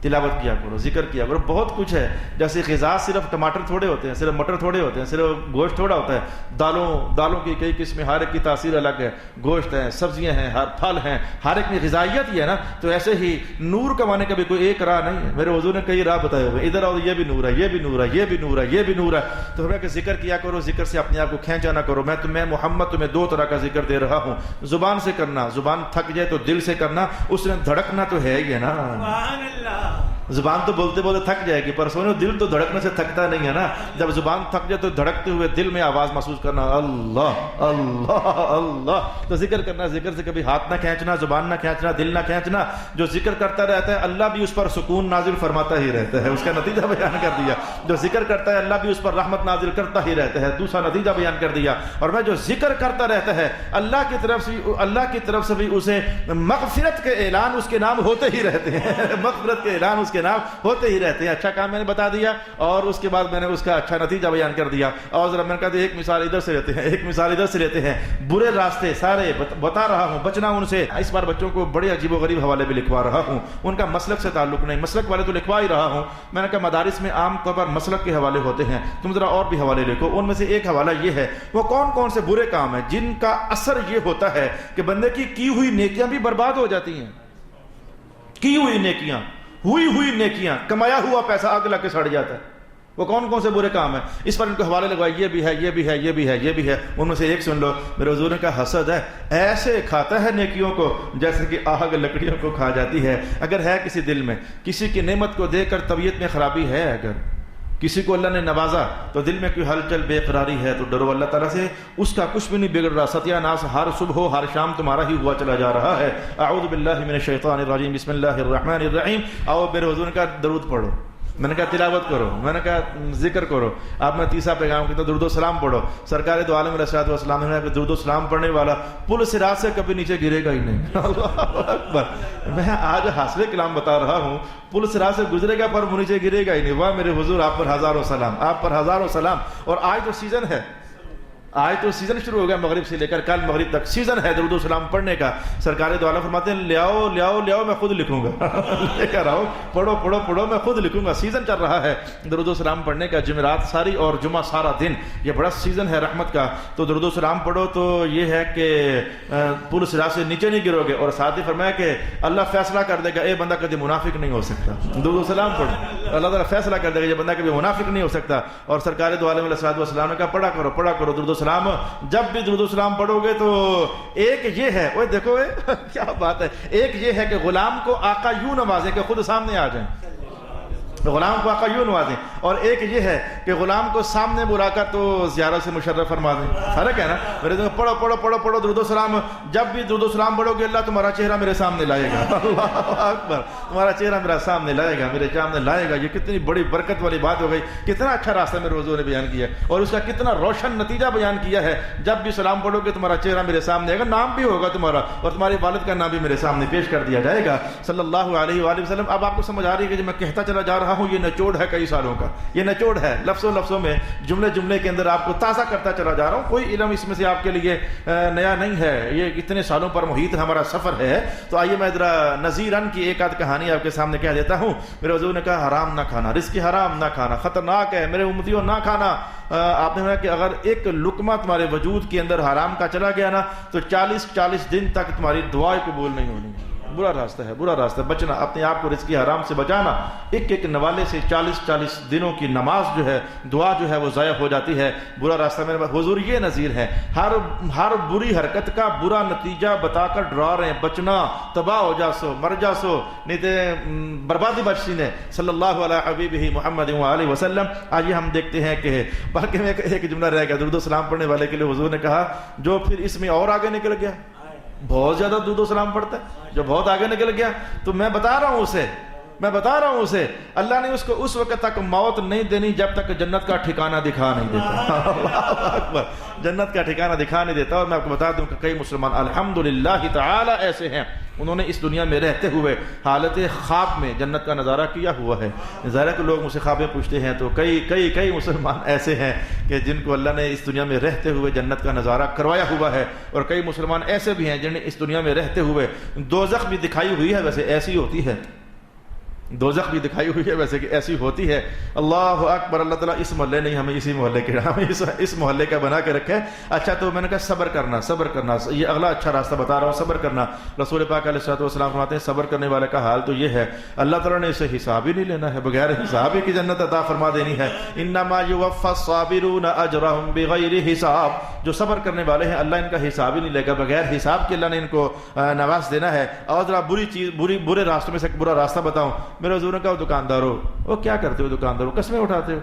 S1: تلاوت کیا کرو، ذکر کیا کرو، بہت کچھ ہے۔ جیسے غذا صرف ٹماٹر تھوڑے ہوتے ہیں، صرف مٹر تھوڑے ہوتے ہیں، صرف گوشت تھوڑا ہوتا ہے، دالوں کی کئی قسمیں، ہر ایک کی تاثیر الگ ہے، گوشت ہیں، سبزیاں ہیں، ہر پھل ہیں، ہر ایک میں غذائیت ہی ہے نا۔ تو ایسے ہی نور کمانے کا بھی کوئی ایک راہ نہیں ہے، میرے حضور نے کئی راہ بتائے ہوئے، ادھر آؤ یہ بھی نور ہے، یہ بھی نور ہے، یہ بھی نور ہے، یہ بھی نور ہے۔ تو ہمیں کہ ذکر کیا کرو، ذکر سے اپنے آپ کو کھینچا نہ کرو۔ میں محمد تمہیں 2 طرح کا ذکر دے رہا ہوں، زبان سے کرنا، زبان تھک جائے تو دل سے کرنا، اس نے دھڑکنا تو ہے ہی ہے نا۔ سبحان اللہ۔ زبان تو بولتے بولتے تھک جائے گی، پر سوچو دل تو دھڑکنے سے تھکتا نہیں ہے نا۔ جب زبان تھک جائے تو دھڑکتے ہوئے دل میں آواز محسوس کرنا، اللہ اللہ اللہ۔ تو ذکر کرنا، ذکر سے کبھی ہاتھ نہ کھینچنا، زبان نہ کھینچنا، دل نہ کھینچنا۔ جو ذکر کرتا رہتا ہے اللہ بھی اس پر سکون نازل فرماتا ہی رہتا ہے، اس کا نتیجہ بیان کر دیا۔ جو ذکر کرتا ہے اللہ بھی اس پر رحمت نازل کرتا ہی رہتا ہے، دوسرا نتیجہ بیان کر دیا۔ اور میں جو ذکر کرتا رہتا ہے اللہ کی طرف سے بھی اسے مغفرت کے اعلان اس کے نام ہوتے ہی رہتے ہیں، مغفرت کے اعلان اس کے نام ہوتے ہی رہتے ہیں۔ اچھا کام میں نے بتا دیا اور اس کے بعد میں نے اس کا اچھا نتیجہ بیان کر دیا۔ اور ذرا میں نے کہا ایک مثال ادھر سے لیتے ہیں، ایک مثال ادھر سے لیتے ہیں۔ برے راستے سارے بتا رہا ہوں، بچنا ان سے۔ اس بار بچوں کو بڑے عجیب و غریب حوالے بھی لکھوا رہا ہوں، ان کا مسلک سے تعلق نہیں، مسلک والے تو لکھوا ہی رہا ہوں۔ میں نے کہا مدارس میں عام طور پر مسلک کے حوالے ہوتے ہیں، تم ذرا اور بھی حوالے لکھو۔ ان میں سے ایک حوالہ یہ ہے، وہ کون کون سے برے کام ہیں جن کا اثر یہ ہوتا ہے کہ بندے کی ہوئی نیکیاں بھی برباد ہو جاتی ہیں، کی ہوئی نیکیاں، ہوئی نیکیاں، کمایا ہوا پیسہ آگ لگ کے سڑ جاتا ہے۔ وہ کون کون سے برے کام ہیں، اس پر ان کو حوالے لگوائے، یہ بھی ہے، یہ بھی ہے، یہ بھی ہے، یہ بھی ہے۔ ان میں سے ایک سن لو، میرے حضور نے کہا حسد ہے، ایسے کھاتا ہے نیکیوں کو جیسے کہ آگ لکڑیوں کو کھا جاتی ہے۔ اگر ہے کسی دل میں کسی کی نعمت کو دیکھ کر طبیعت میں خرابی ہے، اگر کسی کو اللہ نے نوازا تو دل میں کوئی ہلچل بے قراری ہے تو ڈرو اللہ تعالیٰ سے، اس کا کچھ بھی نہیں بگڑ رہا. ستیہ ناس ہر صبح ہو ہر شام تمہارا ہی ہوا چلا جا رہا ہے. اعوذ باللہ من الشیطان الرجیم، بسم اللہ الرحمن الرحیم. آؤ میرے حضور نے کہا درود پڑھو، میں نے کہا تلاوت کرو، میں نے کہا ذکر کرو. آپ میں تیسرا پیغام کہتا درود و سلام پڑھو. سرکار دو عالم علیہ الصلوۃ والسلام نے کہا درود و سلام پڑھنے والا پل صراط سے کبھی نیچے گرے گا ہی نہیں. اللہ اکبر. میں آج حاصل کلام بتا رہا ہوں، پل صراط سے گزرے گا پر وہ نیچے گرے گا ہی نہیں. واہ میرے حضور، آپ پر ہزاروں سلام، آپ پر ہزاروں سلام. اور آج تو سیزن ہے، آج تو سیزن شروع ہو گیا، مغرب سے لے کر کل مغرب تک سیزن ہے درود و سلام پڑھنے کا. سرکار دو عالم فرماتے ہیں لے آؤ لے آؤ لے آؤ، میں خود لکھوں گا. لے کر آؤ، پڑھو پڑھو پڑھو، میں خود لکھوں گا. سیزن چل رہا ہے درود و سلام پڑھنے کا، جمعرات ساری اور جمعہ سارا دن، یہ بڑا سیزن ہے رحمت کا. تو درود و سلام پڑھو تو یہ ہے کہ پل صراط سے نیچے نہیں گرو گے. اور ساتھ ہی فرمایا کہ اللہ فیصلہ کر دے گا اے بندہ کبھی منافق نہیں ہو سکتا. درود و سلام پڑھو، اللہ تعالیٰ فیصلہ کر دے گا یہ بندہ کبھی منافق نہیں ہو سکتا. اور سرکار دو عالم علیہ الصلوۃ والسلام نے کہا پڑھا کرو درود و سلام. جب بھی درود و سلام پڑھو گے تو ایک یہ ہے، اوے دیکھو کیا بات ہے، ایک یہ ہے کہ غلام کو آقا یوں نوازے کہ خود سامنے آ جائیں، غلام کو آقا یوں نوازیں. اور ایک یہ ہے کہ غلام کو سامنے بلا کر تو زیارت سے مشرف فرما دیں. فرق ہے نا. میرے پڑھو پڑھو پڑھو پڑھو درود و سلام. جب بھی درود و سلام پڑھو گے اللہ تمہارا چہرہ میرے سامنے لائے گا. اللہ اکبر. تمہارا چہرہ میرا سامنے لائے گا، میرے سامنے لائے گا. یہ کتنی بڑی برکت والی بات ہو گئی. کتنا اچھا راستہ میرے حضور نے بیان کیا اور اس کا کتنا روشن نتیجہ بیان کیا ہے. جب بھی سلام پڑھو گے تمہارا چہرہ میرے سامنے آئے گا، نام بھی ہوگا تمہارا اور تمہارے والد کا نام بھی میرے سامنے پیش کر دیا جائے گا صلی اللہ علیہ وآلہ وسلم. اب آپ کو سمجھ آ رہی ہے کہ جو میں کہتا چلا جا رہا ہوں یہ نچوڑ ہے کئی سالوں کا. یہ نچوڑ ہے لفظوں میں، جملے کے اندر آپ کو تازہ کرتا چلا جا رہا ہوں. کوئی علم اس میں سے آپ کے لیے نیا نہیں ہے، یہ اتنے سالوں پر محیط ہمارا سفر ہے. تو آئیے میں ذرا نذیرن کی ایک آدھ کہانی آپ کے سامنے کہہ دیتا ہوں. میرے حضور نے کہا حرام نہ کھانا، رزق حرام نہ کھانا خطرناک ہے، میرے امتیوں نہ کھانا. آپ نے کہا کہ اگر ایک لقمہ تمہارے وجود کے اندر حرام کا چلا گیا نا تو 40 دن تک تمہاری دعائیں قبول نہیں ہونی. برا راستہ ہے، برا راستہ. بچنا، اپنے آپ کو رزق حرام سے بچانا. ایک نوالے سے 40 دنوں کی نماز جو ہے، دعا جو ہے وہ ضائع ہو جاتی ہے. برا راستہ. میرے حضور یہ نذیر ہے، ہر بری حرکت کا برا نتیجہ بتا کر ڈرا رہے ہیں. بچنا، تباہ ہو جا سو، مر جا سو، نہیں تو بربادی بچتی نے. صلی اللہ علیہ حبیبہ محمد وآلہ وسلم. آئیے ہم دیکھتے ہیں کہ بلکہ میں ایک جملہ رہ گیا درود و سلام پڑھنے والے کے لیے. حضور نے کہا جو پھر اس میں اور آگے نکل گیا، بہت زیادہ درود و سلام پڑھتا ہے، جو بہت آگے نکل گیا، تو میں بتا رہا ہوں اسے اللہ نے اس کو اس وقت تک موت نہیں دینی جب تک جنت کا ٹھکانہ دکھا نہیں دیتا. اللہ اکبر. جنت کا ٹھکانہ دکھا نہیں دیتا. اور میں آپ کو بتا دوں کہ کئی مسلمان الحمدللہ تعالی ایسے ہیں انہوں نے اس دنیا میں رہتے ہوئے حالت خواب میں جنت کا نظارہ کیا ہوا ہے. ظاہر کہ لوگ مجھ سے خوابیں پوچھتے ہیں تو کئی مسلمان ایسے ہیں کہ جن کو اللہ نے اس دنیا میں رہتے ہوئے جنت کا نظارہ کروایا ہوا ہے. اور کئی مسلمان ایسے بھی ہیں جنہیں اس دنیا میں رہتے ہوئے دوزخ بھی دکھائی ہوئی ہے. ویسے ایسی ہوتی ہے، دوزخ بھی دکھائی ہوئی ہے ویسے کہ ایسی ہوتی ہے. اللہ اکبر. اللہ تعالیٰ اس محلے نہیں ہمیں اسی محلے کے ہمیں اس محلے کا بنا کے رکھے. اچھا تو میں نے کہا صبر کرنا. یہ اگلا اچھا راستہ بتا رہا ہوں، صبر کرنا. رسول پاک علیہ الصلوۃ والسلام فرماتے ہیں صبر کرنے والے کا حال تو یہ ہے اللہ تعالیٰ نے اسے حساب ہی نہیں لینا ہے، بغیر حساب ہی کی جنت عطا فرما دینی ہے. انما یوفی الصابرون اجرهم بغیر حساب. جو صبر کرنے والے ہیں اللہ ان کا حساب ہی نہیں لے گا، بغیر حساب کے اللہ نے ان کو نواز دینا ہے. اور ذرا برے راستوں میں سے برا راستہ بتاؤں. میرے حضور نے کہا دکاندار ہو، وہ کیا کرتے ہو دکاندار ہو؟ قسمیں اٹھاتے ہو،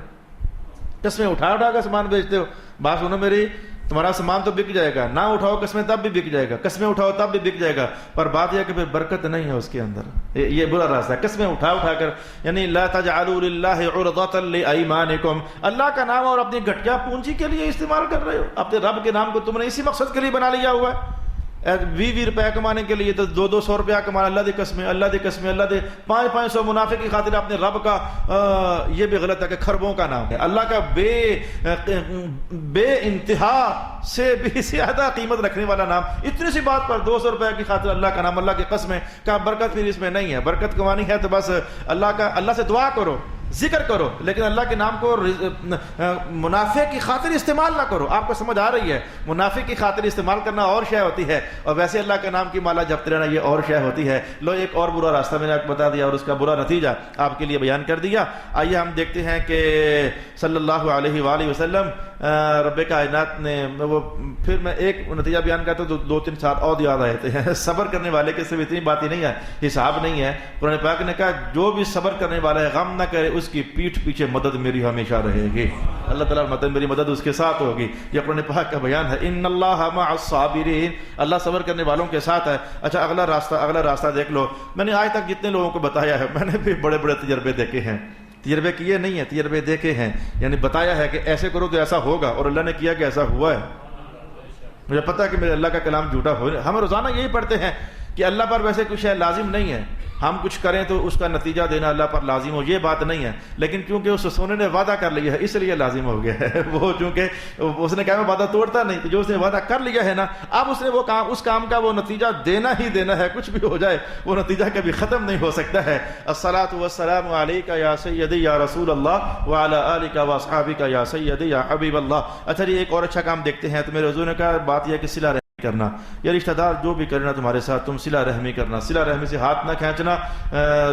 S1: قسمیں اٹھا کر سامان بیچتے ہو. بات سنو میری، تمہارا سامان تو بک جائے گا، نہ اٹھاؤ قسمیں تب بھی بک جائے گا، قسمیں اٹھاؤ تب بھی بک جائے گا. پر بات یہ کہ پھر برکت نہیں ہے اس کے اندر. یہ برا راستہ ہے. قسمیں اٹھا کر، یعنی لا تجعلوا للہ عرضۃ لایمانکم. اللہ کا نام اور اپنی گھٹیا پونجی کے لیے استعمال کر رہے ہو. اپنے رب کے نام کو تم نے اسی مقصد کے لیے بنا لیا ہوا ہے. 20 روپے کمانے کے لیے تو 200 روپیہ کمانا. اللہ دی قسمیں، اللہ دی قسمیں، اللہ دے 500 منافع کی خاطر اپنے رب کا یہ بھی غلط ہے کہ خربوں کا نام ہے. اللہ کا بے انتہا سے بھی زیادہ قیمت رکھنے والا نام. اتنی سی بات پر 200 روپے کی خاطر اللہ کا نام، اللہ کی قسمیں. کہا برکت پھر اس میں نہیں ہے. برکت کمانی ہے تو بس اللہ سے دعا کرو، ذکر کرو، لیکن اللہ کے نام کو منافع کی خاطر استعمال نہ کرو. آپ کو سمجھ آ رہی ہے؟ منافع کی خاطر استعمال کرنا اور شے ہوتی ہے، اور ویسے اللہ کے نام کی مالا جپتے رہنا یہ اور شے ہوتی ہے. لو ایک اور برا راستہ میں نے آپ کو بتا دیا اور اس کا برا نتیجہ آپ کے لیے بیان کر دیا. آئیے ہم دیکھتے ہیں کہ صلی اللہ علیہ وآلہ وسلم رب کائنات نے وہ پھر میں ایک نتیجہ بیان کرتا ہوں تو 2-3 ساتھ اور یاد آئے تھے. صبر کرنے والے کے صرف اتنی بات ہی نہیں ہے، حساب نہیں ہے. قرآن پاک نے کہا جو بھی صبر کرنے والا ہے غم نہ کرے اس اس کی پیٹھ پیچھے مدد میری ہمیشہ رہے گی، اللہ تعالیٰ میری مدد اس کے ساتھ ہوگی۔ یہ قرآن پاک کا بیان ہے، ان اللہ مع الصابرین، اللہ صبر کرنے والوں کے ساتھ ہے۔ اچھا اگلا راستہ دیکھ لو۔ میں نے آج تک جتنے لوگوں کو بتایا ہے، میں نے بھی بڑے بڑے تجربے دیکھے ہیں، تجربے کیے نہیں ہیں، تجربے دیکھے ہیں، یعنی بتایا ہے کہ ایسے کرو تو ایسا ہوگا، اور اللہ نے کیا کہ ایسا ہوا ہے۔ مجھے پتہ ہے کہ میرے اللہ کا کلام جھوٹا ہو، ہم روزانہ یہی پڑھتے ہیں کہ اللہ پر ویسے کچھ ہے لازم نہیں ہے، ہم کچھ کریں تو اس کا نتیجہ دینا اللہ پر لازم ہو، یہ بات نہیں ہے، لیکن کیونکہ اس سونے نے وعدہ کر لیا ہے اس لیے لازم ہو گیا ہے۔ وہ چونکہ اس نے کہا میں وعدہ توڑتا نہیں، تو جو اس نے وعدہ کر لیا ہے نا، اب اس نے وہ کام، اس کام کا وہ نتیجہ دینا ہی دینا ہے، کچھ بھی ہو جائے وہ نتیجہ کبھی ختم نہیں ہو سکتا ہے۔ الصلاۃ والسلام علیک یا سیدی یا رسول اللہ وعلی آلک واصحابک یا سیدی یا حبیب اللہ۔ اچھا جی ایک اور اچھا کام دیکھتے ہیں، تو میرے حضور نے کہا بات یہ کہ صلہ رحمی کرنا، یا رشتہ دار جو بھی کرنا تمہارے ساتھ تم صلہ رحمی کرنا، صلہ رحمی سے ہاتھ نہ کھینچنا،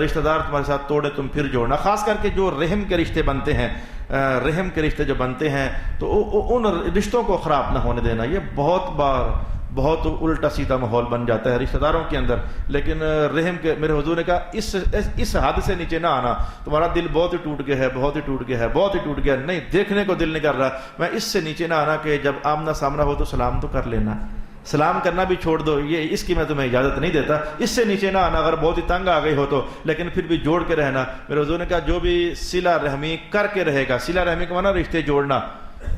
S1: رشتہ دار تمہارے ساتھ توڑے تم پھر جوڑنا، خاص کر کے جو رحم کے رشتے بنتے ہیں، رحم کے رشتے جو بنتے ہیں تو ان رشتوں کو خراب نہ ہونے دینا۔ یہ بہت الٹا سیدھا ماحول بن جاتا ہے رشتہ داروں کے اندر، لیکن رحم کے، میرے حضور نے کہا اس حد سے نیچے نہ آنا، تمہارا دل بہت ہی ٹوٹ گیا ہے، بہت ہی ٹوٹ گیا ہے، بہت ہی ٹوٹ گیا، نہیں دیکھنے کو دل نہیں کر رہا، میں اس سے نیچے نہ آنا کہ جب آمنا سامنا ہو تو سلام تو کر لینا، سلام کرنا بھی چھوڑ دو، یہ اس کی میں تمہیں اجازت نہیں دیتا، اس سے نیچے نہ آنا، اگر بہت ہی تنگ آ گئی ہو تو، لیکن پھر بھی جوڑ کے رہنا۔ میرے حضور نے کہا جو بھی صلہ رحمی کر کے رہے گا، صلہ رحمی کا معنی رشتے جوڑنا،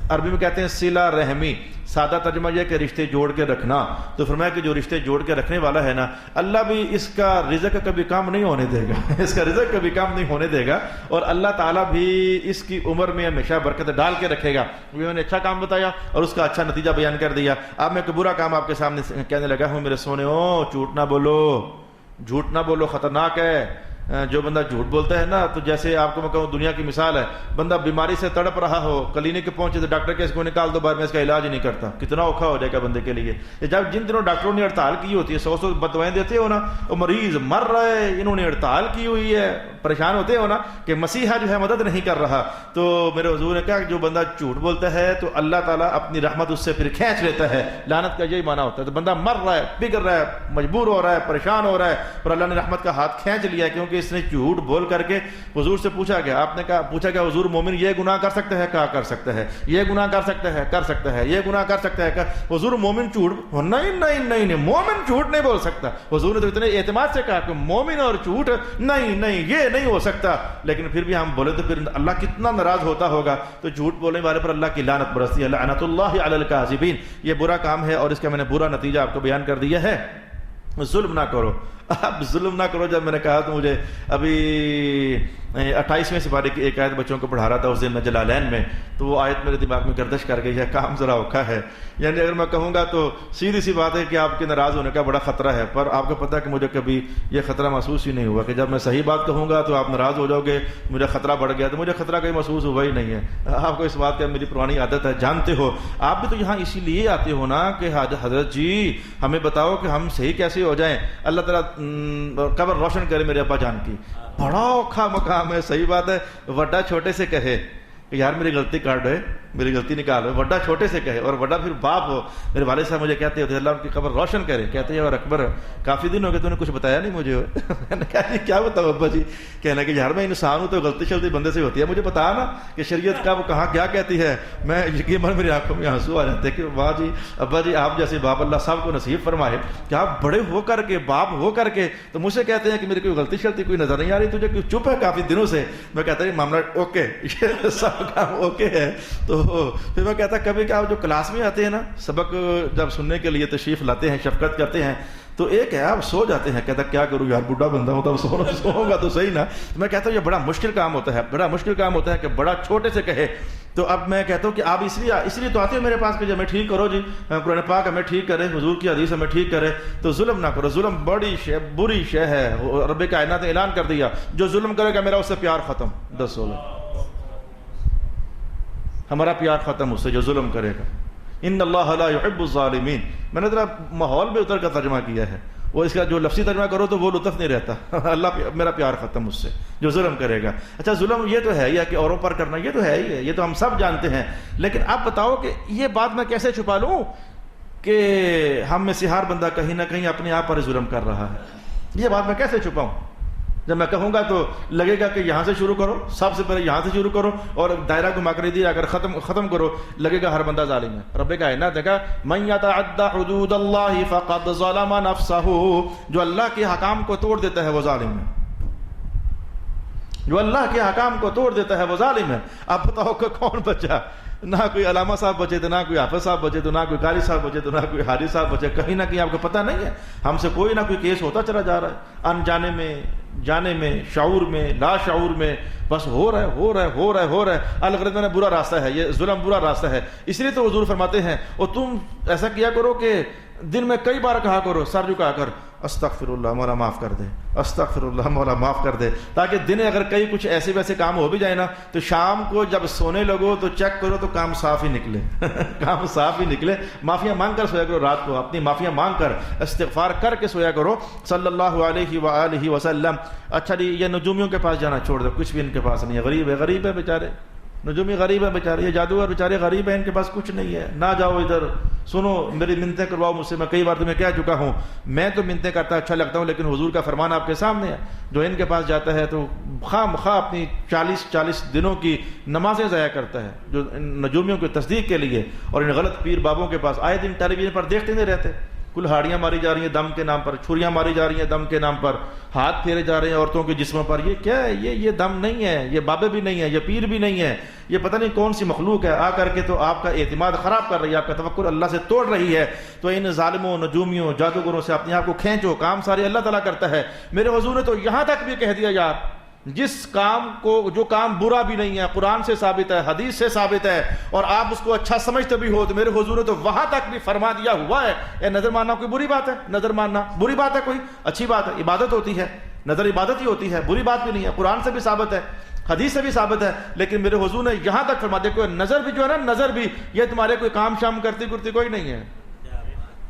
S1: عربی میں کہتے ہیں صلہ رحمی، سادہ ترجمہ یہ کہ رشتے جوڑ کے رکھنا، تو فرمایا کہ جو رشتے جوڑ کے رکھنے والا ہے نا، اللہ بھی اس کا رزق کبھی کم نہیں ہونے دے گا، اس کا رزق کبھی کم نہیں ہونے دے گا، اور اللہ تعالیٰ بھی اس کی عمر میں ہمیشہ برکت ڈال کے رکھے گا۔ میں نے اچھا کام بتایا اور اس کا اچھا نتیجہ بیان کر دیا۔ اب میں کوئی برا کام آپ کے سامنے کہنے لگا ہوں، میرے سونے ہو جھوٹ نہ بولو، جھوٹ نہ بولو، خطرناک ہے۔ جو بندہ جھوٹ بولتا ہے نا، تو جیسے آپ کو میں کہوں دنیا کی مثال ہے، بندہ بیماری سے تڑپ رہا ہو، کلینک پہنچے تو ڈاکٹر کہ اس کو نکال دو باہر، میں اس کا علاج نہیں کرتا، کتنا اوکھا ہو جائے گا بندے کے لیے۔ جب جن دنوں ڈاکٹروں نے ہڑتال کی ہوتی ہے، 100 بدوائیں دیتے ہو نا، وہ مریض مر رہا ہے، انہوں نے ہڑتال کی ہوئی ہے، پریشان ہوتے ہو نا کہ مسیحا جو ہے مدد نہیں کر رہا، تو میرے حضور نے کہا کہ جو بندہ جھوٹ بولتا ہے تو اللہ تعالیٰ اپنی رحمت اس سے پھر کھینچ لیتا ہے، لعنت کا یہی معنی ہوتا ہے۔ تو بندہ مر رہا ہے، بگڑ رہا ہے، مجبور ہو رہا ہے، پریشان ہو رہا ہے، اور اللہ نے رحمت کا ہاتھ کھینچ لیا کیونکہ اس نے جھوٹ بول کر کے حضور سے پوچھا گیا، آپ نے کہا پوچھا گیا حضور مومن یہ گناہ کر سکتا ہے؟ کہا کر سکتا ہے۔ یہ گناہ کر سکتا ہے؟ کر سکتا ہے۔ یہ گناہ کر سکتا ہے؟ حضور مومن جھوٹ نہیں مومن جھوٹ نہیں بول سکتا۔ حضور نے تو اتنے اعتماد سے کہا کہ مومن اور جھوٹ نہیں یہ نہیں ہو سکتا، لیکن پھر بھی ہم بولے تو پھر اللہ کتنا ناراض ہوتا ہوگا۔ تو جھوٹ بولنے والے پر اللہ کی لعنت برستی ہے، لعنت اللہ علی الکاذبین۔ یہ برا کام ہے اور اس کا میں نے برا نتیجہ آپ کو بیان کر دیا ہے۔ ظلم نہ کرو، اب ظلم نہ کرو جب میں نے کہا تو مجھے ابھی 28ویں سپارے کی ایک آیت بچوں کو پڑھا رہا تھا اس دن میں جلالین میں، تو وہ آیت میرے دماغ میں گردش کر گئی ہے، کام ذرا اوکھا ہے، یعنی اگر میں کہوں گا تو سیدھی سی بات ہے کہ آپ کے ناراض ہونے کا بڑا خطرہ ہے، پر آپ کو پتہ ہے کہ مجھے کبھی یہ خطرہ محسوس ہی نہیں ہوا کہ جب میں صحیح بات کہوں گا تو آپ ناراض ہو جاؤ گے، مجھے خطرہ بڑھ گیا، تو مجھے خطرہ کہیں محسوس ہوا ہی نہیں ہے۔ آپ کو اس بات کا میری پرانی عادت ہے، جانتے ہو آپ بھی تو یہاں اسی لیے آتے ہو نا کہ حضرت جی ہمیں بتاؤ کہ ہم صحیح کیسے ہو جائیں، اللہ تعالیٰ قبر روشن کرے میرے ابا جان کی۔ بڑا اوکھا مقام ہے، صحیح بات ہے، وڈا چھوٹے سے کہے کہ یار میری غلطی کاٹ ہے، میری غلطی نکال، وڈا چھوٹے سے کہے، اور وڈا پھر باپ ہو۔ میرے والد صاحب مجھے کہتے ہوتے اللہ ان کی قبر روشن کرے، کہتے ہیں اور اکبر کافی دن ہو گئے تو نے کچھ بتایا نہیں مجھے۔ میں نے کہا جی کیا بتاؤ ابا جی؟ کہنا کہ یار میں انسان ہوں تو غلطی شلطی بندے سے ہوتی ہے، مجھے بتا نا کہ شریعت کا وہ کہاں کیا کہتی ہے۔ میں یقیناً میری آنکھوں میں آنسو آ جاتے کہ واہ جی ابا جی آپ جیسے باپ اللہ صاحب کو نصیب فرمائے کہ آپ بڑے ہو کر کے باپ ہو کر کے تو مجھ سے کہتے ہیں کہ میری کوئی غلطی شلطی کوئی نظر نہیں آ رہی تجھے، کوئی چپ ہے کافی دنوں سے۔ میں کہتا ہوں معاملہ اوکے، یہ سب کام اوکے ہے۔ تو پھر میں کہتا کبھی کہ آپ جو کلاس میں آتے ہیں نا، سبق جب سننے کے لیے تشریف لاتے ہیں، شفقت کرتے ہیں، تو ایک ہے آپ سو جاتے ہیں، کہتا کیا کروں یار بڈھا بندہ ہوں تو سوؤں گا تو صحیح نا۔ تو میں کہتا ہوں یہ بڑا مشکل کام ہوتا ہے، بڑا مشکل کام ہوتا ہے کہ بڑا چھوٹے سے کہے۔ تو اب میں کہتا ہوں کہ آپ اس لیے تو آتے ہو میرے پاس کہ جب ہمیں ٹھیک کرو جی، قرآن پاک ہمیں ٹھیک کرے، حضور کی حدیث ہمیں ٹھیک کرے، تو ظلم نہ کرو۔ ظلم بڑی شے، بری شے ہے، رب کائنات نے اعلان کر دیا جو ظلم کرے گا میرا اس سے پیار ختم۔ 10 16 ہمارا پیار ختم اس سے جو ظلم کرے گا۔ ان اللہ لا يحب الظالمین۔ میں نے ذرا ماحول میں اتر کا ترجمہ کیا ہے، وہ اس کا جو لفظی ترجمہ کرو تو وہ لطف نہیں رہتا۔ اللہ میرا پیار ختم اس سے جو ظلم کرے گا۔ اچھا ظلم یہ تو ہے یا کہ اوروں پر کرنا، یہ تو ہے ہی ہے، یہ تو ہم سب جانتے ہیں، لیکن آپ بتاؤ کہ یہ بات میں کیسے چھپا لوں کہ ہم میں سے ہر بندہ کہیں نہ کہیں اپنے آپ پر ظلم کر رہا ہے، یہ بات میں کیسے چھپاؤں؟ جب میں کہوں گا تو لگے گا کہ یہاں سے شروع کرو، سب سے پہلے یہاں سے شروع کرو اور دائرہ کو مقرری اگر ختم کرو، لگے گا ہر بندہ ظالم ہے۔ رب کائنات دیکھا من یتعد حدود اللہ فقد ظلم نفسہ، جو اللہ کے حکام کو توڑ دیتا ہے وہ ظالم ہے، جو اللہ کے حکام کو توڑ دیتا ہے وہ ظالم ہے۔ اب بتاؤ کہ کون بچا؟ نہ کوئی علامہ صاحب بچے تو نہ کوئی حافظ صاحب بچے تو نہ کوئی قاری صاحب بچے تو نہ کوئی حاجی صاحب بچے۔ کہیں نہ کہیں آپ کو پتہ نہیں ہے ہم سے کوئی نہ کوئی کیس ہوتا چلا جا رہا ہے، انجانے میں، جانے میں، شعور میں، لا شعور میں، بس ہو رہا ہے۔ الغرض میں برا راستہ ہے، یہ ظلم برا راستہ ہے۔ اس لیے تو حضور فرماتے ہیں اور تم ایسا کیا کرو کہ دن میں کئی بار کہا کرو، سر جھکا کر استغفر اللہ مولا معاف کر دے، استغفر اللہ مولا معاف کر دے، تاکہ دن اگر کئی کچھ ایسے ویسے کام ہو بھی جائے نا تو شام کو جب سونے لگو تو چیک کرو تو کام صاف ہی نکلے کام صاف ہی نکلے۔ معافیاں مانگ کر سویا کرو، رات کو اپنی معافیاں مانگ کر استغفار کر کے سویا کرو صلی اللہ علیہ وآلہ وسلم۔ اچھا جی، یہ نجومیوں کے پاس جانا چھوڑ دو، کچھ بھی ان کے پاس نہیں ہے، غریب ہے بیچارے، نجومی غریب ہے بیچارے، یہ جادوگر بیچارے غریب ہیں، ان کے پاس کچھ نہیں ہے، نہ جاؤ ادھر۔ سنو میری منتیں کرواؤ مجھ سے، میں کئی بار تمہیں کہہ چکا ہوں، میں تو منتیں کرتا اچھا لگتا ہوں، لیکن حضور کا فرمان آپ کے سامنے ہے، جو ان کے پاس جاتا ہے تو خواہ مخواہ اپنی 40 دنوں کی نمازیں ضائع کرتا ہے، جو نجومیوں کی تصدیق کے لیے۔ اور ان غلط پیر بابوں کے پاس آئے دن ٹیلی ویژن پر دیکھتے نہیں رہتے، کلہاڑیاں ماری جا رہی ہیں دم کے نام پر، چھریاں ماری جا رہی ہیں دم کے نام پر، ہاتھ پھیرے جا رہے ہیں عورتوں کے جسموں پر۔ یہ کیا ہے؟ یہ دم نہیں ہے، یہ بابے بھی نہیں ہے، یہ پیر بھی نہیں ہے، یہ پتہ نہیں کون سی مخلوق ہے، آ کر کے تو آپ کا اعتماد خراب کر رہی ہے، آپ کا توکل اللہ سے توڑ رہی ہے۔ تو ان ظالموں، نجومیوں، جادوگروں سے اپنے آپ کو کھینچو، کام سارے اللہ تعالیٰ کرتا ہے۔ میرے حضور نے تو یہاں تک بھی کہہ دیا یار، جس کام کو، جو کام برا بھی نہیں ہے، قرآن سے ثابت ہے، حدیث سے ثابت ہے، اور آپ اس کو اچھا سمجھتے بھی ہو، تو میرے حضور نے تو وہاں تک بھی فرما دیا ہوا ہے۔ اے نظر ماننا کوئی بری بات ہے؟ نظر ماننا بری بات ہے؟ کوئی اچھی بات ہے، عبادت ہوتی ہے، نظر عبادت ہی ہوتی ہے، بری بات بھی نہیں ہے، قرآن سے بھی ثابت ہے، حدیث سے بھی ثابت ہے۔ لیکن میرے حضور نے یہاں تک فرما دیا کہ نظر بھی جو ہے نا، نظر بھی یہ تمہارے کوئی کام شام کرتی کوئی نہیں ہے۔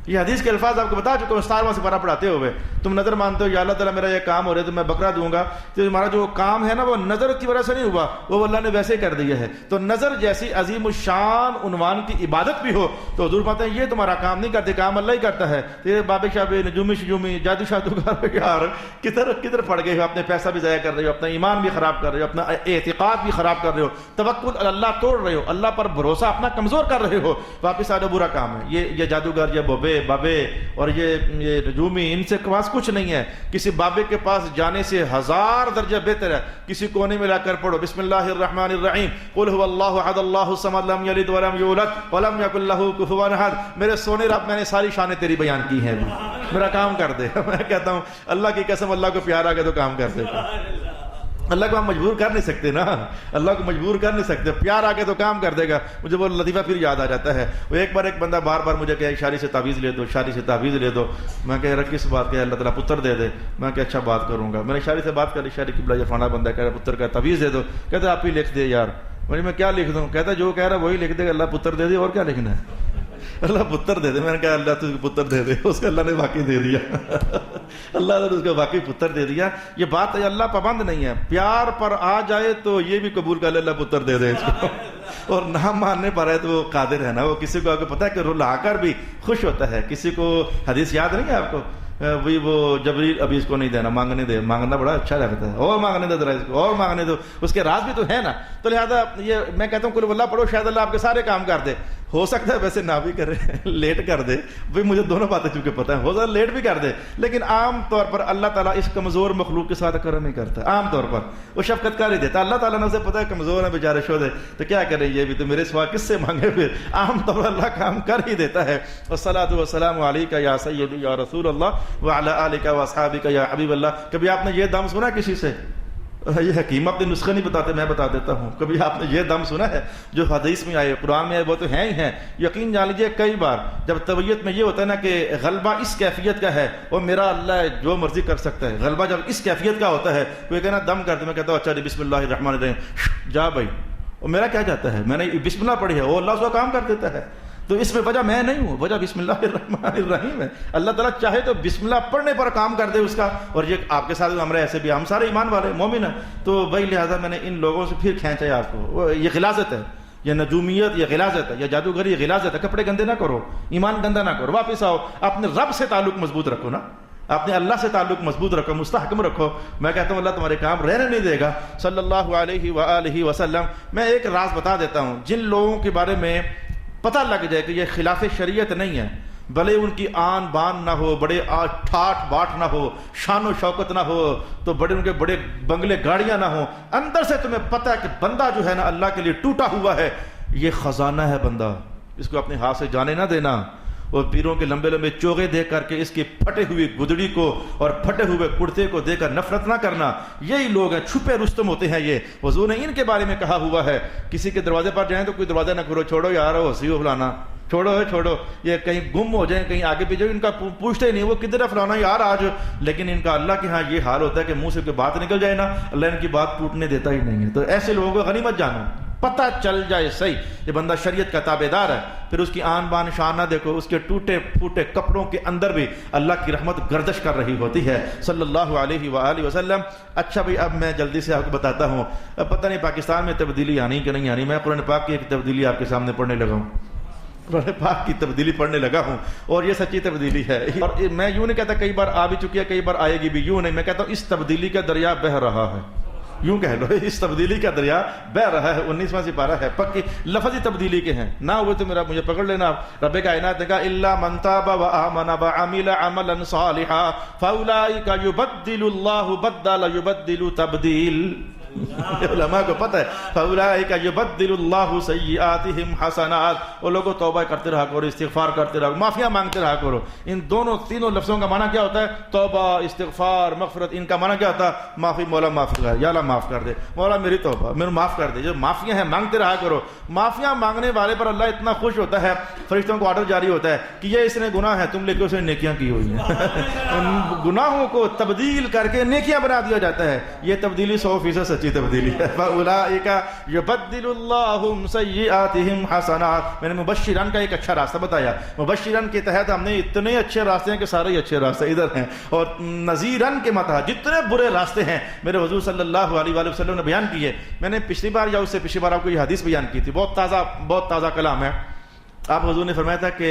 S1: یہ حدیث کے الفاظ آپ کو بتا چکا ہوں 17واں سپارہ پڑھاتے ہوئے۔ تم نظر مانتے ہو یا اللہ تعالیٰ میرا یہ کام ہو رہا ہے تو میں بکرا دوں گا، تو تمہارا جو کام ہے نا وہ نظر کی وجہ سے نہیں ہوا، وہ اللہ نے ویسے ہی کر دیا ہے۔ تو نظر جیسی عظیم الشان عنوان کی عبادت بھی ہو تو حضور فرماتے ہیں یہ تمہارا کام نہیں کرتے، کام اللہ ہی کرتا ہے۔ تیرے بابے شابے، نجومی شجومی، جادو شادوگر، یار کدھر پڑ گئے ہو، اپنے پیسہ بھی ضائع کر رہے ہو، اپنا ایمان بھی خراب کر رہے ہو، اپنا اعتقاد بھی خراب کر رہے ہو، توکل اللہ توڑ رہے ہو، اللہ پر بھروسہ اپنا کمزور کر رہے ہو، واپس آ جاؤ، برا کام ہے۔ یہ جادوگر، یہ بابے اور یہ نجومی، ان سے پاس کچھ نہیں ہے۔ کسی بابے کے پاس جانے سے 1000 درجہ بہتر ہے کسی کونے میں لا کر پڑھو بسم اللہ الرحمن الرحیم، قل هو اللہ احد اللہ الصمد لم یلد ولم یولد ولم یکن لہ کفوا احد۔ میرے سونے رب، میں نے ساری شانیں تیری بیان کی ہیں، میرا کام کر دے۔ میں کہتا ہوں اللہ کی قسم، اللہ کو پیار آ گیا تو کام کر دے۔ اللہ کو ہم مجبور کر نہیں سکتے نا، اللہ کو مجبور کر نہیں سکتے، پیار آگے تو کام کر دے گا۔ مجھے وہ لطیفہ پھر یاد آ جاتا ہے، وہ ایک بندہ بار مجھے کہے شادی سے تعویذ لے دو، شادی سے تعویذ لے دو۔ میں کہہ رہا کس بات کے؟ اللہ تعالیٰ پتر دے دے۔ میں کہ اچھا بات کروں گا۔ میں نے شادی سے بات کری، شادی قبلہ یہ فلانا بندہ کہہ رہا پتر کا تعویذ دے دو، کہتے آپ ہی لکھ دے یار۔ میں کیا لکھ دوں؟ کہتا جو کہہ رہا وہی لکھ دے، اللہ پتر دے دے، اور کیا لکھنا ہے؟ اللہ پتر دے دے۔ میں نے کہا اللہ تجھ کو پتر دے دے، اس کو اللہ نے واقعی دے دیا اللہ نے اس کو واقعی پتر دے دیا۔ یہ بات ہے، اللہ پابند نہیں ہے، پیار پر آ جائے تو یہ بھی قبول کر لے اللہ پتر دے دے اس کو، اور نہ ماننے پر ہے تو وہ قادر ہے نا، وہ کسی کو آپ کو پتہ ہے کہ رلا کر بھی خوش ہوتا ہے۔ کسی کو حدیث یاد نہیں ہے آپ کو؟ وہی وہ جبریل ابھی اس کو نہیں دینا، مانگنے دے، مانگنا بڑا اچھا لگتا ہے، اور مانگنے دو ذرا اس کو، اور مانگنے دو، اس کے راز بھی تو ہے نا۔ تو لہٰذا یہ میں کہتا ہوں قل اللہ پڑھو، شاید اللہ آپ کے سارے کام کر دے۔ ہو سکتا ہے ویسے نہ بھی کرے، لیٹ کر دے، بھائی مجھے دونوں باتیں چونکہ پتہ ہے، ہو سکتا ہے لیٹ بھی کر دے، لیکن عام طور پر اللہ تعالیٰ اس کمزور مخلوق کے ساتھ کرم نہیں کرتا، عام طور پر وہ شفقت کر ہی دیتا۔ اللہ تعالیٰ نے اسے پتہ ہے کمزور ہے بیچارے شودے، تو کیا کرے یہ بھی، تو میرے سوا کس سے مانگے؟ پھر عام طور پر اللہ کام کر ہی دیتا ہے۔ والصلاۃ والسلام علیک یا سیدی یا رسول اللہ وعلی آلک واصحابک یا حبیب اللہ۔ کبھی آپ نے یہ دم سنا کسی سے؟ یہ حکیم اپنے نسخے نہیں بتاتے، میں بتا دیتا ہوں۔ کبھی آپ نے یہ دم سنا ہے جو حدیث میں آئے، قرآن میں آئے، وہ تو ہیں ہی ہیں۔ یقین جان لیجیے کئی بار جب طبیعت میں یہ ہوتا ہے نا کہ غلبہ اس کیفیت کا ہے، وہ میرا اللہ جو مرضی کر سکتا ہے، غلبہ جب اس کیفیت کا ہوتا ہے، کوئی کہنا دم کرتے، میں کہتا ہوں اچھا جی بسم اللہ الرحمن الرحیم، جا بھائی، اور میرا کیا جاتا ہے، میں نے بسم اللہ پڑھی ہے، وہ اللہ اس کا کام کر دیتا ہے۔ تو اس میں وجہ میں نہیں ہوں، وجہ بسم اللہ الرحمن الرحیم ہے۔ اللہ تعالیٰ چاہے تو بسم اللہ پڑھنے پر کام کر دے اس کا، اور یہ آپ کے ساتھ ہمارے ایسے بھی، ہم سارے ایمان والے مومن ہیں، تو بھائی لہٰذا میں نے ان لوگوں سے پھر کھینچا ہے آپ کو۔ یہ غلاظت ہے، یہ نجومیت، یہ غلاظت ہے، یہ جادوگری، یہ غلاظت ہے۔ کپڑے گندے نہ کرو، ایمان گندا نہ کرو، واپس آؤ، اپنے رب سے تعلق مضبوط رکھو نا۔ اپنے اللہ سے تعلق مضبوط رکھو، مستحکم رکھو. میں کہتا ہوں اللہ تمہارے کام رہنے نہیں دے گا. صلی اللہ علیہ وآلہ وسلم. میں ایک راز بتا دیتا ہوں، جن لوگوں کے بارے میں پتہ لگ جائے کہ یہ خلاف شریعت نہیں ہے، بھلے ان کی آن بان نہ ہو، بڑے ٹھاٹ باٹ نہ ہو، شان و شوکت نہ ہو، تو بڑے ان کے بڑے بنگلے گاڑیاں نہ ہوں، اندر سے تمہیں پتہ ہے کہ بندہ جو ہے نا اللہ کے لیے ٹوٹا ہوا ہے، یہ خزانہ ہے بندہ، اس کو اپنے ہاتھ سے جانے نہ دینا. اور پیروں کے لمبے لمبے چوغے دے کر کے اس کی پھٹے ہوئی گدڑی کو اور پھٹے ہوئے کرتے کو دے کر نفرت نہ کرنا. یہی لوگ ہیں، چھپے رستم ہوتے ہیں یہ. حضور نے ان کے بارے میں کہا ہوا ہے، کسی کے دروازے پر جائیں تو کوئی دروازہ نہ کھولو، چھوڑو یار ہنسی ہو فلانا، چھوڑو یہ کہیں گم ہو جائیں، کہیں آگے پیچھے، ان کا پوچھتے ہی نہیں وہ کدھر ہے فلانا یار آج. لیکن ان کا اللہ کے ہاں یہ حال ہوتا ہے کہ منہ سے کوئی بات نکل جائے نا، اللہ ان کی بات ٹوٹنے دیتا ہی نہیں ہے. تو ایسے لوگوں کو غنیمت جانو، پتہ چل جائے صحیح یہ بندہ شریعت کا تابع دار ہے. پھر اس کی آن بان شان نہ دیکھو، اس کے ٹوٹے پھوٹے کپڑوں کے اندر بھی اللہ کی رحمت گردش کر رہی ہوتی ہے. صلی اللہ علیہ وآلہ وسلم. اچھا بھائی اب میں جلدی سے آپ کو بتاتا ہوں، پتہ نہیں پاکستان میں تبدیلی آنی کہ نہیں آنی. میں قرآن پاک کی ایک تبدیلی آپ کے سامنے پڑھنے لگا ہوں، قرآن پاک کی تبدیلی پڑھنے لگا ہوں، اور یہ سچی تبدیلی ہے. اور میں یوں نہیں کہتا کئی بار آ بھی چکی ہے، کئی بار آئے گی بھی، یوں نہیں. میں کہتا ہوں اس تبدیلی کا دریا بہہ رہا ہے، یوں کہہ لو اس تبدیلی کا دریا بہ رہا ہے. 19واں سپارہ ہے، پکی لفظی تبدیلی کے ہیں نہ ہوئے تو میرا مجھے پکڑ لینا. رب کائنات نے کہا الا من تاب وآمن وعمل عملا صالحا فاولئک یبدل اللہ بدل یبدل تبدیل. علماء کو پتہ ہے فاولئک یبدل اللہ سیئاتہم حسنات. وہ لوگوں توبہ کرتے رہا کرو، استغفار کرتے رہا، معافیاں مانگتے رہا کرو. ان تینوں لفظوں کا معنی کیا ہوتا ہے؟ توبہ، استغفار، مغفرت. ان کا معنی کیا ہوتا ہے؟ معافی. مولا معاف کر، یا اللہ معاف کر دے، مولا میری توبہ، میرے معاف کر دے. جو معافیاں ہیں مانگتے رہا کرو. معافیاں مانگنے والے پر اللہ اتنا خوش ہوتا ہے، فرشتوں کو آرڈر جاری ہوتا ہے کہ یہ اس نے گناہ ہے، تم لے کے اسے نیکیاں کی ہوئی ہیں. ان گناہوں کو تبدیل کر کے نیکیاں بنا دیا جاتا ہے. یہ تبدیلی 100% سچی تبدیلی ہے. فاولئک یبدل اللہ سیئاتہم حسنات. میں نے مبشران کا ایک اچھا راستہ بتایا. مبشران کے تحت ہم نے اتنے اچھے راستے ہیں کہ سارے ہی اچھے راستے ادھر ہیں، اور نذیران کے متحد جتنے برے راستے ہیں میرے حضور صلی اللہ علیہ وآلہ وسلم نے بیان کیے. میں نے پچھلی بار یا اس سے پچھلی بار آپ کو یہ حدیث بیان کی تھی، بہت تازہ کلام ہے. آپ حضور نے فرمایا تھا کہ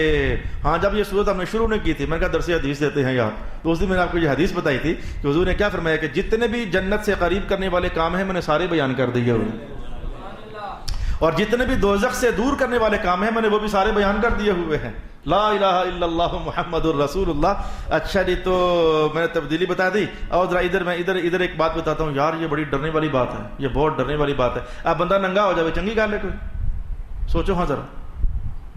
S1: ہاں جب یہ صورت ہم نے شروع نہیں کی تھی، میں نے کہا درس حدیث دیتے ہیں یار، تو اس دن میں نے آپ کو یہ حدیث بتائی تھی کہ حضور نے کیا فرمایا کہ جتنے بھی جنت سے قریب کرنے والے کام ہیں میں نے سارے بیان کر دیے ہوئے، اور جتنے بھی دوزخ سے دور کرنے والے کام ہیں میں نے وہ بھی سارے بیان کر دیے ہوئے ہیں. لا الہ الا اللہ محمد الرسول اللہ. اچھا جی، تو میں نے تبدیلی بتا دی. اور ذرا ادھر ایک بات بتاتا ہوں یار، یہ بڑی ڈرنے والی بات ہے، یہ بہت ڈرنے والی بات ہے. اب بندہ ننگا ہو جائے چنگی گل ہے کوئی؟ سوچو ہاں ذرا،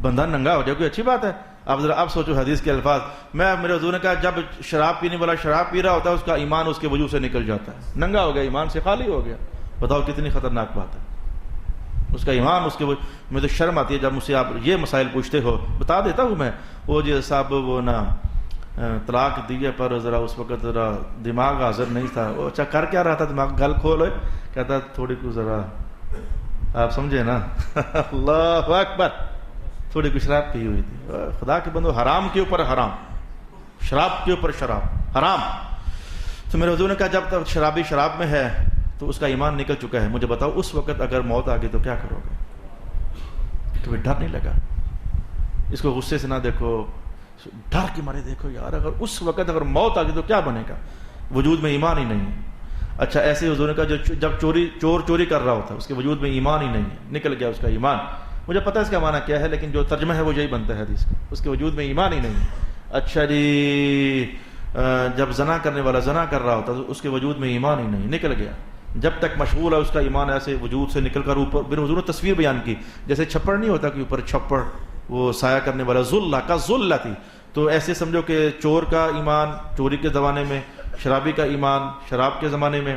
S1: بندہ ننگا ہو جائے کوئی اچھی بات ہے؟ اب سوچو حدیث کے الفاظ. میرے حضور نے کہا جب شراب پینے والا شراب پی رہا ہوتا ہے اس کا ایمان اس کے وجود سے نکل جاتا ہے، ننگا ہو گیا، ایمان سے خالی ہو گیا. بتاؤ کتنی خطرناک بات ہے. اس کا ایمان اس کے مجھے شرم آتی ہے جب مجھ سے آپ یہ مسائل پوچھتے ہو. بتا دیتا ہوں میں، وہ جو صاحب وہ نا طلاق دیے پر ذرا اس وقت ذرا دماغ حاضر نہیں تھا. وہ اچھا کر کیا رہا تھا؟ دماغ گل کھول کہتا تھوڑی کو ذرا آپ سمجھے نا. اللہ اکبر. تھوڑی کچھ شراب پی ہوئی تھی. خدا کے بندو، حرام کے اوپر حرام، شراب کے اوپر شراب، حرام. تو میرے حضور نے کہا جب تک شرابی شراب میں ہے تو اس کا ایمان نکل چکا ہے. مجھے بتاؤ اس وقت اگر موت آ گئی تو کیا کرو گے؟ تمہیں ڈر نہیں لگا؟ اس کو غصے سے نہ دیکھو، ڈر کے مارے دیکھو یار، اگر اس وقت اگر موت آ گئی تو کیا بنے گا؟ وجود میں ایمان ہی نہیں ہے. اچھا ایسے حضور نے کہا جب چور چوری کر رہا ہوتا ہے اس کے وجود میں ایمان ہی نہیں ہے، نکل گیا اس کا ایمان. مجھے پتہ ہے اس کا معنی کیا ہے، لیکن جو ترجمہ ہے وہ یہی بنتا ہے حدیث کا، اس کے وجود میں ایمان ہی نہیں ہے. اچھا جی، جب زنا کرنے والا زنا کر رہا ہوتا تو اس کے وجود میں ایمان ہی نہیں، نکل گیا. جب تک مشغول ہے اس کا ایمان ایسے وجود سے نکل کر اوپر. میرے حضور نے تصویر بیان کی، جیسے چھپڑ نہیں ہوتا کہ اوپر چھپڑ وہ سایہ کرنے والا، ذلہ کا ذلہ تھی. تو ایسے سمجھو کہ چور کا ایمان چوری کے زمانے میں، شرابی کا ایمان شراب کے زمانے میں،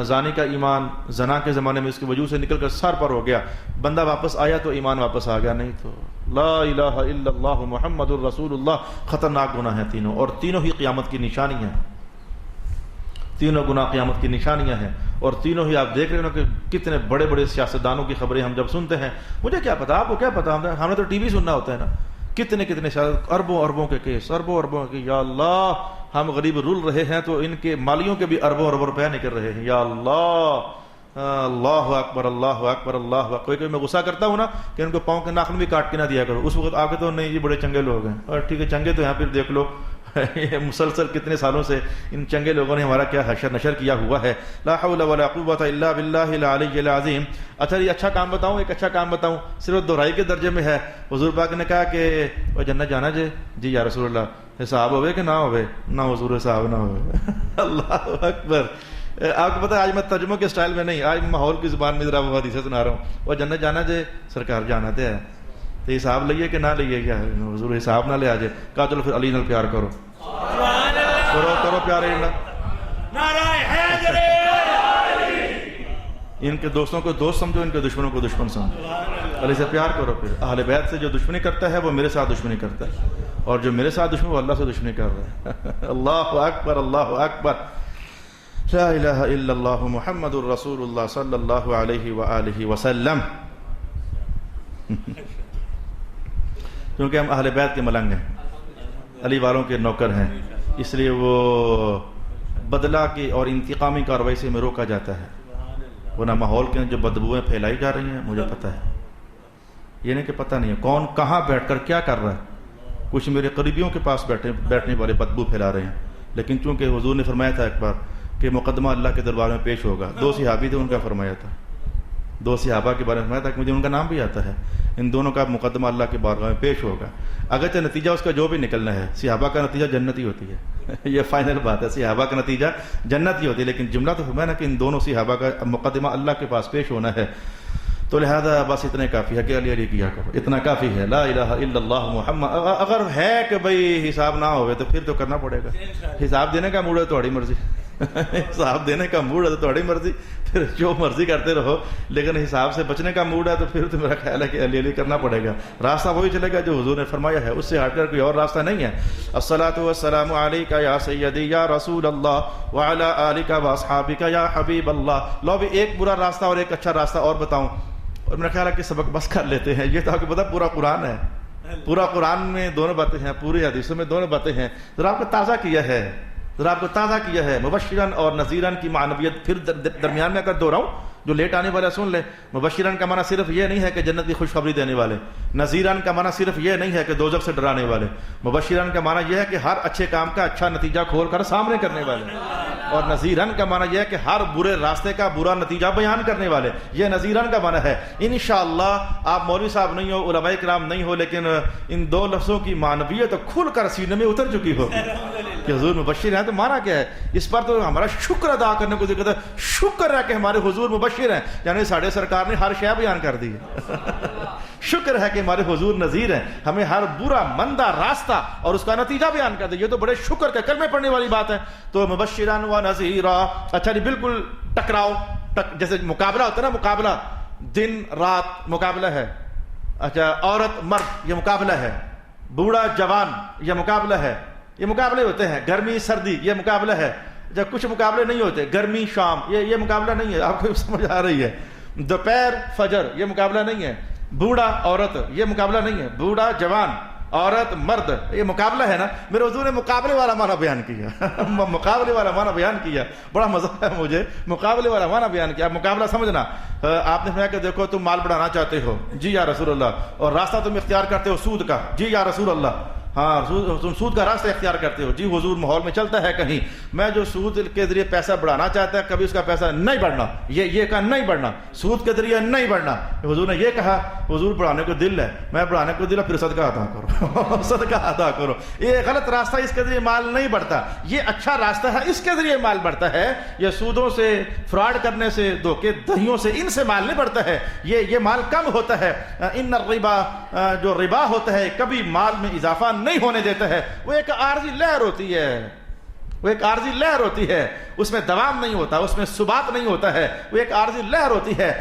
S1: زانی کا ایمان زنا کے زمانے میں اس کے وجود سے نکل کر سر پر ہو گیا. بندہ واپس آیا تو ایمان واپس آ گیا، نہیں تو لا الہ الا اللہ محمد الرسول اللہ. خطرناک گناہ ہیں تینوں، اور تینوں ہی قیامت کی نشانیاں ہیں. تینوں گناہ قیامت کی نشانیاں ہیں، اور تینوں ہی آپ دیکھ رہے ہو کہ کتنے بڑے بڑے سیاستدانوں کی خبریں ہم جب سنتے ہیں. مجھے کیا پتا، آپ کو کیا پتا، ہم نے تو ٹی وی سننا ہوتا ہے نا. کتنے اربوں کے کیس، اربوں کے. یا اللہ، ہم غریب رول رہے ہیں تو ان کے مالیوں کے بھی اربوں روپے نکل رہے ہیں. یا اللہ، اللہ اکبر اللہ اکبر اللہ اکبر. کوئی میں غصہ کرتا ہوں نا کہ ان کو پاؤں کے ناخن بھی کاٹ کے نہ دیا کرو. اس وقت آ کے تو نہیں، یہ بڑے چنگے لوگ ہیں. اور ٹھیک ہے چنگے تو یہاں پھر دیکھ لو یہ مسلسل کتنے سالوں سے ان چنگے لوگوں نے ہمارا کیا حشر نشر کیا ہوا ہے. لا حول ولا قوت الا باللہ العلی العظیم. اچھا یہ اچھا کام بتاؤں, ایک اچھا کام بتاؤں, صرف دہرائی کے درجے میں ہے. حضور پاک نے کہا کہ وہ جنت جانا جی یا رسول اللہ حساب ہوئے کہ نہ ہوئے؟ نہ حضور حساب نہ ہوئے. اللہ اکبر. آپ کو پتہ ہے آج میں ترجموں کے سٹائل میں نہیں, آج ماحول کی زبان میں ذرا وہ حدیثیں سنا رہا ہوں. وہ جنت جانا سرکار جانا تے ہے تو حساب لئیے کہ نہ لئیے, کیا حضور حساب نہ لے آجے. کہا چلو پھر علی نال پیار کرو, کرو پیار ان کے دوستوں کو دوست سمجھو, ان کے دشمنوں کو دشمن سمجھو. علی سے پیار کرو. پھر اہل بیت سے جو دشمنی کرتا ہے وہ میرے ساتھ دشمنی کرتا ہے, اور جو میرے ساتھ دشمنی وہ اللہ سے دشمنی کر رہا ہے. اللہ اکبر, اللہ اکبر. لا الہ الا اللہ محمد الرسول اللہ صلی اللہ علیہ وآلہ وسلم. کیونکہ ہم اہل بیت کے ملنگ ہیں, علی والوں کے نوکر ہیں, اس لیے وہ بدلہ کی اور انتقامی کارروائی سے میں روکا جاتا ہے. ورنہ ماحول کے جو بدبوئیں پھیلائی جا رہی ہیں مجھے پتہ ہے, یہ نہیں کہ پتہ نہیں ہے کون کہاں بیٹھ کر کیا کر رہا ہے. کچھ میرے قریبیوں کے پاس بیٹھنے والے بدبو پھیلا رہے ہیں, لیکن چونکہ حضور نے فرمایا تھا ایک بار کہ مقدمہ اللہ کے دربار میں پیش ہوگا. 2 صحابی تھے, ان کا فرمایا تھا, 2 صحابہ کے بارے میں فرمایا تھا کہ مجھے ان کا نام بھی آتا ہے. ان دونوں کا مقدمہ اللہ کے بارگاہ میں پیش ہوگا. اگرچہ نتیجہ اس کا جو بھی نکلنا ہے, صحابہ کا نتیجہ جنت ہی ہوتی ہے. یہ فائنل بات ہے, صحابہ کا نتیجہ جنت ہی ہوتی ہے. لیکن جملہ تو فرمایا نا کہ ان دونوں صحابہ کا مقدمہ اللہ کے پاس پیش ہونا ہے. تو لہذا بس اتنے کافی ہے کہ علی علی کیا کرو, اتنا کافی ہے. لا الہ الا اللہ محمد. اگر ہے کہ بھئی حساب نہ ہوئے تو پھر تو کرنا پڑے گا. حساب دینے کا موڈ ہے تھوڑی مرضی, حساب دینے کا موڈ ہے تو تھوڑی مرضی, پھر جو مرضی کرتے رہو. لیکن حساب سے بچنے کا موڈ ہے تو پھر تو میرا خیال ہے کہ علی علی کرنا پڑے گا. راستہ وہی چلے گا جو حضور نے فرمایا ہے, اس سے ہٹ کر کوئی اور راستہ نہیں ہے. الصلاۃ والسلام علیک یا سیدی یا رسول اللہ وعلی آلک واصحابک یا حبیب اللہ. لو بھی ایک برا راستہ اور ایک اچھا راستہ اور بتاؤں, اور میرا خیال ہے کہ سبق بس کر لیتے ہیں. یہ تو آپ کو پتا پورا قرآن ہے, پورا قرآن میں دونوں باتیں ہیں, پوری حدیثوں میں دونوں باتیں ہیں. ذرا آپ کو تازہ کیا ہے, ذرا آپ کو تازہ کیا ہے. مبشرن اور نذیرن کی معنویت پھر درمیان میں اگر دوہراؤں, جو لیٹ آنے والے سن لیں. مبشرن کا معنی صرف یہ نہیں ہے کہ جنت کی خوشخبری دینے والے. نذیرن کا معنی صرف یہ نہیں ہے کہ دوزخ سے ڈرانے والے. مبشرن کا معنی یہ ہے کہ ہر اچھے کام کا اچھا نتیجہ کھول کر سامنے کرنے والے. اور نذیرن کا معنی یہ ہے کہ ہر برے راستے کا برا نتیجہ بیان کرنے والے. یہ نذیرن کا معنی ہے. انشاءاللہ آپ مولوی صاحب نہیں ہو, علماء کرام نہیں ہو, لیکن ان 2 لفظوں کی معنویت کھل کر سینے میں اتر چکی ہوگی کہ حضور مبشر ہیں. تو معنی کیا ہے؟ اس پر تو ہمارا شکر ادا کرنے کو ذکر ہے. شکر ہے کہ ہمارے حضور مبشر ہیں, یعنی ساڑھے سرکار نے ہر شے بیان کر دی ہے. شکر ہے کہ ہمارے حضور نذیر ہیں, ہمیں ہر برا مندہ راستہ اور اس کا نتیجہ بیان کر دے. یہ تو بڑے شکر کے کلمے پڑھنے والی بات ہے. تو مبشران و نذیرا. اچھا جی, بالکل ٹکراؤ, جیسے مقابلہ ہوتا ہے نا, مقابلہ دن رات مقابلہ ہے. اچھا عورت مرد یہ مقابلہ ہے, بوڑھا جوان یہ مقابلہ ہے. یہ مقابلے ہوتے ہیں. گرمی سردی یہ مقابلہ ہے. جب کچھ مقابلے نہیں ہوتے, گرمی شام یہ مقابلہ نہیں ہے. آپ کو سمجھ آ رہی ہے. دوپہر فجر یہ مقابلہ نہیں ہے. بوڑھا عورت یہ مقابلہ نہیں ہے. بوڑھا جوان عورت مرد یہ مقابلہ ہے نا. میرے حضور نے مقابلے والا معنی بیان کیا. مقابلے والا معنی بیان کیا, بڑا مزہ ہے مجھے. مقابلے والا معنی بیان کیا. مقابلہ سمجھنا, آپ نے فرمایا کہ دیکھو تم مال بڑھانا چاہتے ہو, جی یا رسول اللہ, اور راستہ تم اختیار کرتے ہو سود کا, جی یا رسول اللہ. ہاں تم سود کا راستہ اختیار کرتے ہو, جی حضور ماحول میں چلتا ہے کہیں میں جو سود کے ذریعے پیسہ بڑھانا چاہتا ہے کبھی اس کا پیسہ نہیں بڑھنا, یہ کہا نہیں بڑھنا, سود کے ذریعے نہیں بڑھنا. حضور نے یہ کہا, حضور بڑھانے کو دل ہے, میں بڑھانے کو دل ہے, پھر صدقہ ادا کرو. صدقہ ادا کرو. یہ غلط راستہ, اس کے ذریعے مال نہیں بڑھتا. یہ اچھا راستہ ہے, اس کے ذریعے مال بڑھتا ہے. یہ سودوں سے, فراڈ کرنے سے, دھوکے دہیوں سے, ان سے مال نہیں بڑھتا ہے. یہ مال کم ہوتا ہے. ان الربا, جو ربا ہوتا ہے کبھی مال میں اضافہ نہیں ہونے دیتا ہے. وہ ایک عارضی لہر ہوتی ہے, وہ ایک عارضی لہر ہوتی ہے, اس میں دوام نہیں ہوتا, اس میں ثبات نہیں ہوتا ہے. وہ ایک عارضی لہر ہوتی ہے,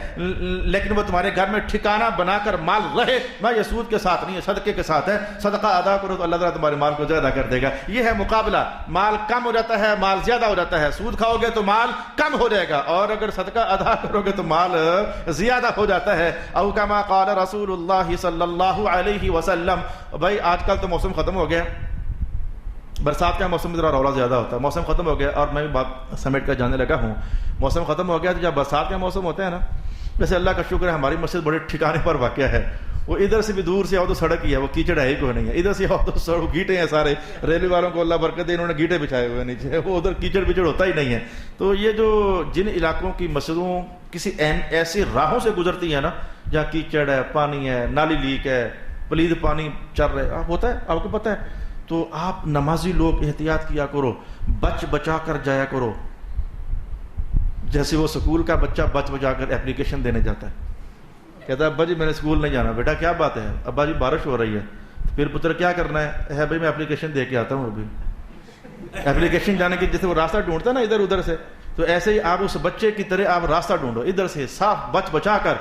S1: لیکن وہ تمہارے گھر میں ٹھکانہ بنا کر مال رہے. میں یہ سود کے ساتھ نہیں ہے, صدقے کے ساتھ ہے. صدقہ ادا کرو تو اللہ تعالیٰ تمہارے مال کو زیادہ کر دے گا. یہ ہے مقابلہ. مال کم ہو جاتا ہے, مال زیادہ ہو جاتا ہے. سود کھاؤ گے تو مال کم ہو جائے گا, اور اگر صدقہ ادا کرو گے تو مال زیادہ ہو جاتا ہے. او کما قال رسول اللہ صلی اللہ علیہ وسلم. بھائی آج کل تو موسم ختم ہو گیا, برسات کا موسم میں ذرا رولا زیادہ ہوتا ہے. موسم ختم ہو گیا اور میں بھی بات سمیٹ کر جانے لگا ہوں. موسم ختم ہو گیا تو جب برسات کا موسم ہوتا ہے نا, جیسے اللہ کا شکر ہے ہماری مسجد بڑے ٹھکانے پر واقع ہے, وہ ادھر سے بھی دور سے آؤ تو سڑک ہی ہے, وہ کیچڑ ہے ہی کوئی نہیں ہے, ادھر سے آؤ تو سڑک گیٹے ہیں سارے, ریلوے والوں کو اللہ برکت دے انہوں نے گیٹے بچھائے ہوئے نیچے, وہ ادھر کیچڑ پچڑ ہوتا ہی نہیں ہے. تو یہ جو جن علاقوں کی مسجدوں کسی ایسی راہوں سے گزرتی ہیں نا جہاں کیچڑ ہے, پانی ہے, نالی لیک ہے, پلید پانی چل رہا ہے, ہوتا ہے آپ کو پتہ ہے, تو آپ نمازی لوگ احتیاط کیا کرو, بچ بچا کر جایا کرو. جیسے وہ اسکول کا بچہ بچ بچا کر اپلیکیشن دینے جاتا ہے, کہتا ہے ابا جی میں نے اسکول نہیں جانا. بیٹا کیا بات ہے؟ ابا جی بارش ہو رہی ہے. پھر پتر کیا کرنا ہے بھائی میں اپلیکیشن دے کے آتا ہوں. ابھی اپلیکیشن جانے کی جیسے وہ راستہ ڈھونڈتا ہے نا ادھر ادھر سے, تو ایسے ہی آپ اس بچے کی طرح آپ راستہ ڈھونڈو ادھر سے, صاف بچ بچا کر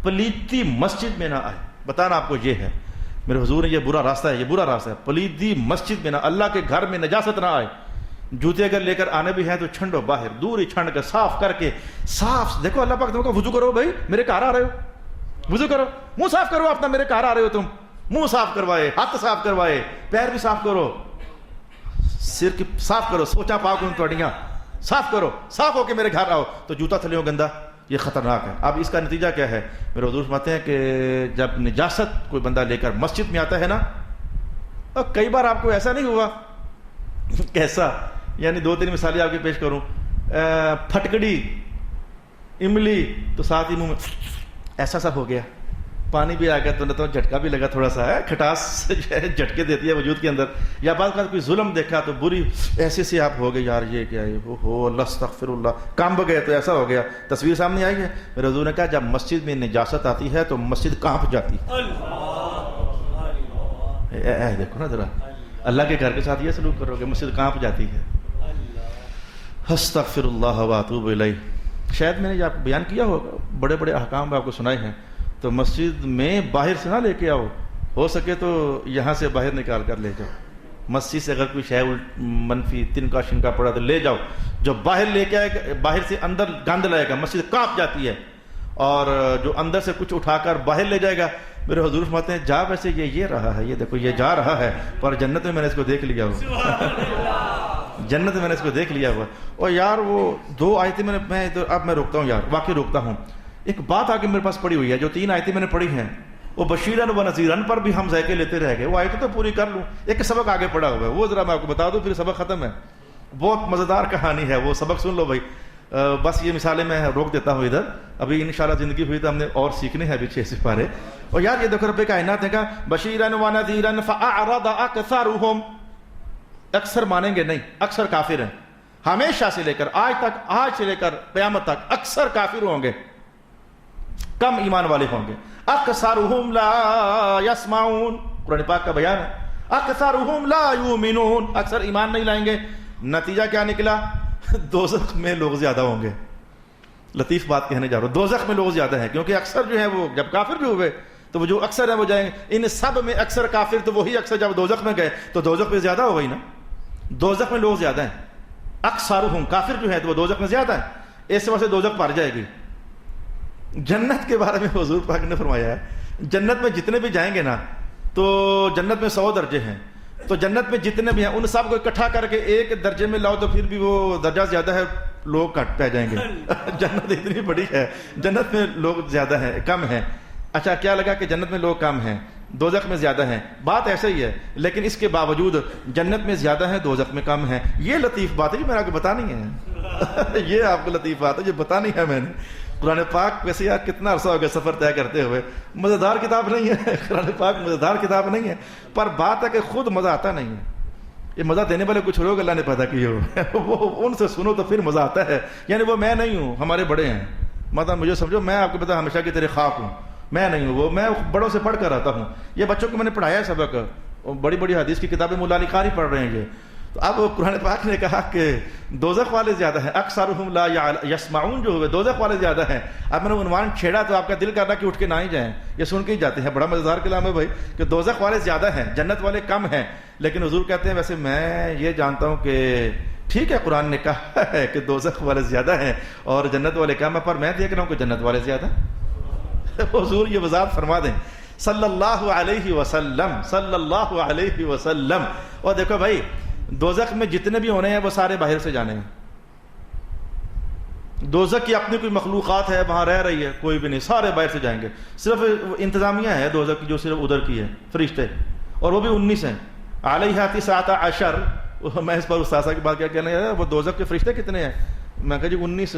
S1: پلیتی مسجد میں نہ آئے. بتانا آپ کو یہ ہے میرے حضور یہ برا راستہ ہے, یہ برا راستہ ہے. پلیتی مسجد میں نہ, اللہ کے گھر میں نجاست نہ آئے. جوتے اگر لے کر آنے بھی ہیں تو چھنڈو باہر, دور ہی چھنڈ کر صاف کر کے, صاف دیکھو اللہ پاک تم کو وضو کرو بھائی میرے گھر آ رہے ہو, وضو کرو, منہ صاف کرو اپنا, میرے گھر آ رہے ہو تم, منہ صاف کروائے, ہاتھ صاف کروائے, پیر بھی صاف کرو, سر کی صاف کرو, سوچا پاک ان توڑیاں صاف کرو, صاف ہو کے میرے گھر آؤ. تو جوتا تھلیوں گندا, یہ خطرناک ہے. اب اس کا نتیجہ کیا ہے؟ میرے حضور فرماتے ہیں کہ جب نجاست کوئی بندہ لے کر مسجد میں آتا ہے نا, اور کئی بار آپ کو ایسا نہیں ہوا کیسا, یعنی 2-3 مثالیں آپ کے پیش کروں. پھٹکڑی, املی, تو ساتھ ہی منہ میں ایسا سا ہو گیا, پانی بھی آ گیا تو نہ تو جھٹکا بھی لگا, تھوڑا سا ہے کھٹاس جو ہے جھٹکے دیتی ہے وجود کے اندر. یا بعض کا کوئی ظلم دیکھا تو بری ایسے سے آپ ہو گئے, یار یہ کیا ہے, ہو اللہ استغفر اللہ, کانپ گئے تو ایسا ہو گیا. تصویر سامنے آئی ہے. میرے حضور نے کہا جب مسجد میں نجاست آتی ہے تو مسجد کانپ جاتی ہے. دیکھو نا ذرا, اللہ کے گھر کے ساتھ یہ سلوک کرو گے, مسجد کانپ جاتی ہے. استغفر اللہ واتوب الیہ. شاید میں نے یہ آپ کو بیان کیا ہوگا, بڑے بڑے احکام آپ کو سنائے ہیں. تو مسجد میں باہر سے نہ لے کے آؤ, ہو سکے تو یہاں سے باہر نکال کر لے جاؤ. مسجد سے اگر کوئی شے منفی تنکا شنکا پڑا تو لے جاؤ. جو باہر لے کے آئے گا, باہر سے اندر گند لائے گا, مسجد کانپ جاتی ہے. اور جو اندر سے کچھ اٹھا کر باہر لے جائے گا, میرے حضور فرماتے ہیں جا ویسے یہ رہا ہے, یہ دیکھو یہ جا رہا ہے, پر جنت میں نے اس کو دیکھ لیا ہوا, جنت میں نے اس کو دیکھ لیا ہوا. اور یار وہ 2 آیتیں اب میں روکتا ہوں یار, واقعی روکتا ہوں. ایک بات آگے میرے پاس پڑی ہوئی ہے, جو 3 آیتیں میں نے پڑھی ہیں, وہ بشیرن و نذیرن پر بھی ہم ذائقے لیتے رہ گئے. وہ آیتیں تو پوری کر لوں, ایک سبق آگے پڑا ہوا ہے, وہ ذرا میں آپ کو بتا دوں پھر سبق ختم ہے. بہت مزیدار کہانی ہے, وہ سبق سن لو بھائی. بس یہ مثالیں میں روک دیتا ہوں ادھر, ابھی انشاءاللہ زندگی ہوئی تو ہم نے اور سیکھنے ہیں ابھی 6 سپارے. اور یار یہ دیکھو رب کائنات نے کہا بشیرن و نذیرن فاعرض اکثرهم, اکثر مانیں گے نہیں, اکثر کافر ہیں. ہمیشہ سے لے کر آج تک, آج سے لے کر قیامت تک اکثر کافر ہوں گے, کم ایمان والے ہوں گے. اکثرهم لا يسمعون, قرآن پاک کا بیان ہے. اکثرهم لا یؤمنون, اکثر ایمان نہیں لائیں گے. نتیجہ کیا نکلا؟ دوزخ میں لوگ زیادہ ہوں گے. لطیف بات کہنے جا رہا ہوں, دوزخ میں لوگ زیادہ ہیں, کیونکہ اکثر جو ہیں وہ جب کافر بھی ہوئے تو وہ جو اکثر ہیں وہ جائیں گے. ان سب میں اکثر کافر, تو وہی اکثر جب دوزخ میں گئے تو دوزخ میں زیادہ ہو گئی نا, دوزخ میں لوگ زیادہ ہیں. اکثرهم, کافر جو ہیں تو وہ دوزخ میں زیادہ ہیں, اس وجہ سے دوزخ پار جائے گی. جنت کے بارے میں حضور پاک نے فرمایا ہے, جنت میں جتنے بھی جائیں گے نا, تو جنت میں 100 درجے ہیں, تو جنت میں جتنے بھی ہیں ان سب کو اکٹھا کر کے ایک درجے میں لاؤ تو پھر بھی وہ درجہ زیادہ ہے, لوگ کٹ پہ جائیں گے. جنت اتنی بڑی ہے, جنت میں لوگ زیادہ ہیں, کم ہیں. اچھا کیا لگا کہ جنت میں لوگ کم ہیں, دوزخ میں زیادہ ہیں, بات ایسے ہی ہے, لیکن اس کے باوجود جنت میں زیادہ ہیں, دوزخ میں کم ہیں. یہ لطیف بات ہے, یہ میں نے آپ کو بتانی ہے. یہ آپ کو لطیف بات ہے, یہ بتانی ہے میں نے. قرآن پاک ویسے یار کتنا عرصہ ہو گیا سفر طے کرتے ہوئے, مزیدار کتاب نہیں ہے قرآن پاک, مزیدار کتاب نہیں ہے, پر بات ہے کہ خود مزہ آتا نہیں ہے. یہ مزہ دینے والے کچھ لوگ اللہ نے پیدا کیے ہو, وہ ان سے سنو تو پھر مزہ آتا ہے. یعنی وہ میں نہیں ہوں, ہمارے بڑے ہیں, مطلب مجھے سمجھو میں آپ کو پتا ہمیشہ کی طرح خاک ہوں, میں نہیں ہوں, وہ میں بڑوں سے پڑھ کر آتا ہوں. یہ بچوں کو میں نے پڑھایا ہے سبق, بڑی بڑی حدیث کی کتابیں مولا علی قاری پڑھ رہے ہیں یہ. تو اب قرآن پاک نے کہا کہ دوزخ والے زیادہ ہیں, اکثرهم لا یسمعون جو ہوئے دوزخ والے زیادہ ہیں. اب میں نے عنوان چھیڑا تو آپ کا دل کرنا کہ اٹھ کے نہ ہی جائیں, یہ سن کے ہی جاتے ہیں. بڑا مزیدار کلام ہے بھائی کہ دوزخ والے زیادہ ہیں, جنت والے کم ہیں. لیکن حضور کہتے ہیں ویسے میں یہ جانتا ہوں کہ ٹھیک ہے قرآن نے کہا ہے کہ دوزخ والے زیادہ ہیں اور جنت والے کم ہیں, پر میں دیکھ رہا ہوں کہ جنت والے زیادہ ہیں. حضور یہ وضاحت فرما دیں صلی اللہ علیہ وسلم, صلی اللہ علیہ وسلم. اور دیکھو بھائی دوزخ میں جتنے بھی ہونے ہیں وہ سارے باہر سے جانے ہیں, دوزخ کی اپنی کوئی مخلوقات ہے وہاں رہ رہی ہے؟ کوئی بھی نہیں، سارے باہر سے جائیں گے. صرف انتظامیہ ہے دوزخ کی جو صرف ادھر کی ہے، فرشتے، اور وہ بھی 19 ہیں. علیہ 19. میں اس پر استاذہ کی بات کیا کہنے لگا، وہ دوزخ کے فرشتے کتنے ہیں؟ میں کہا جی 19.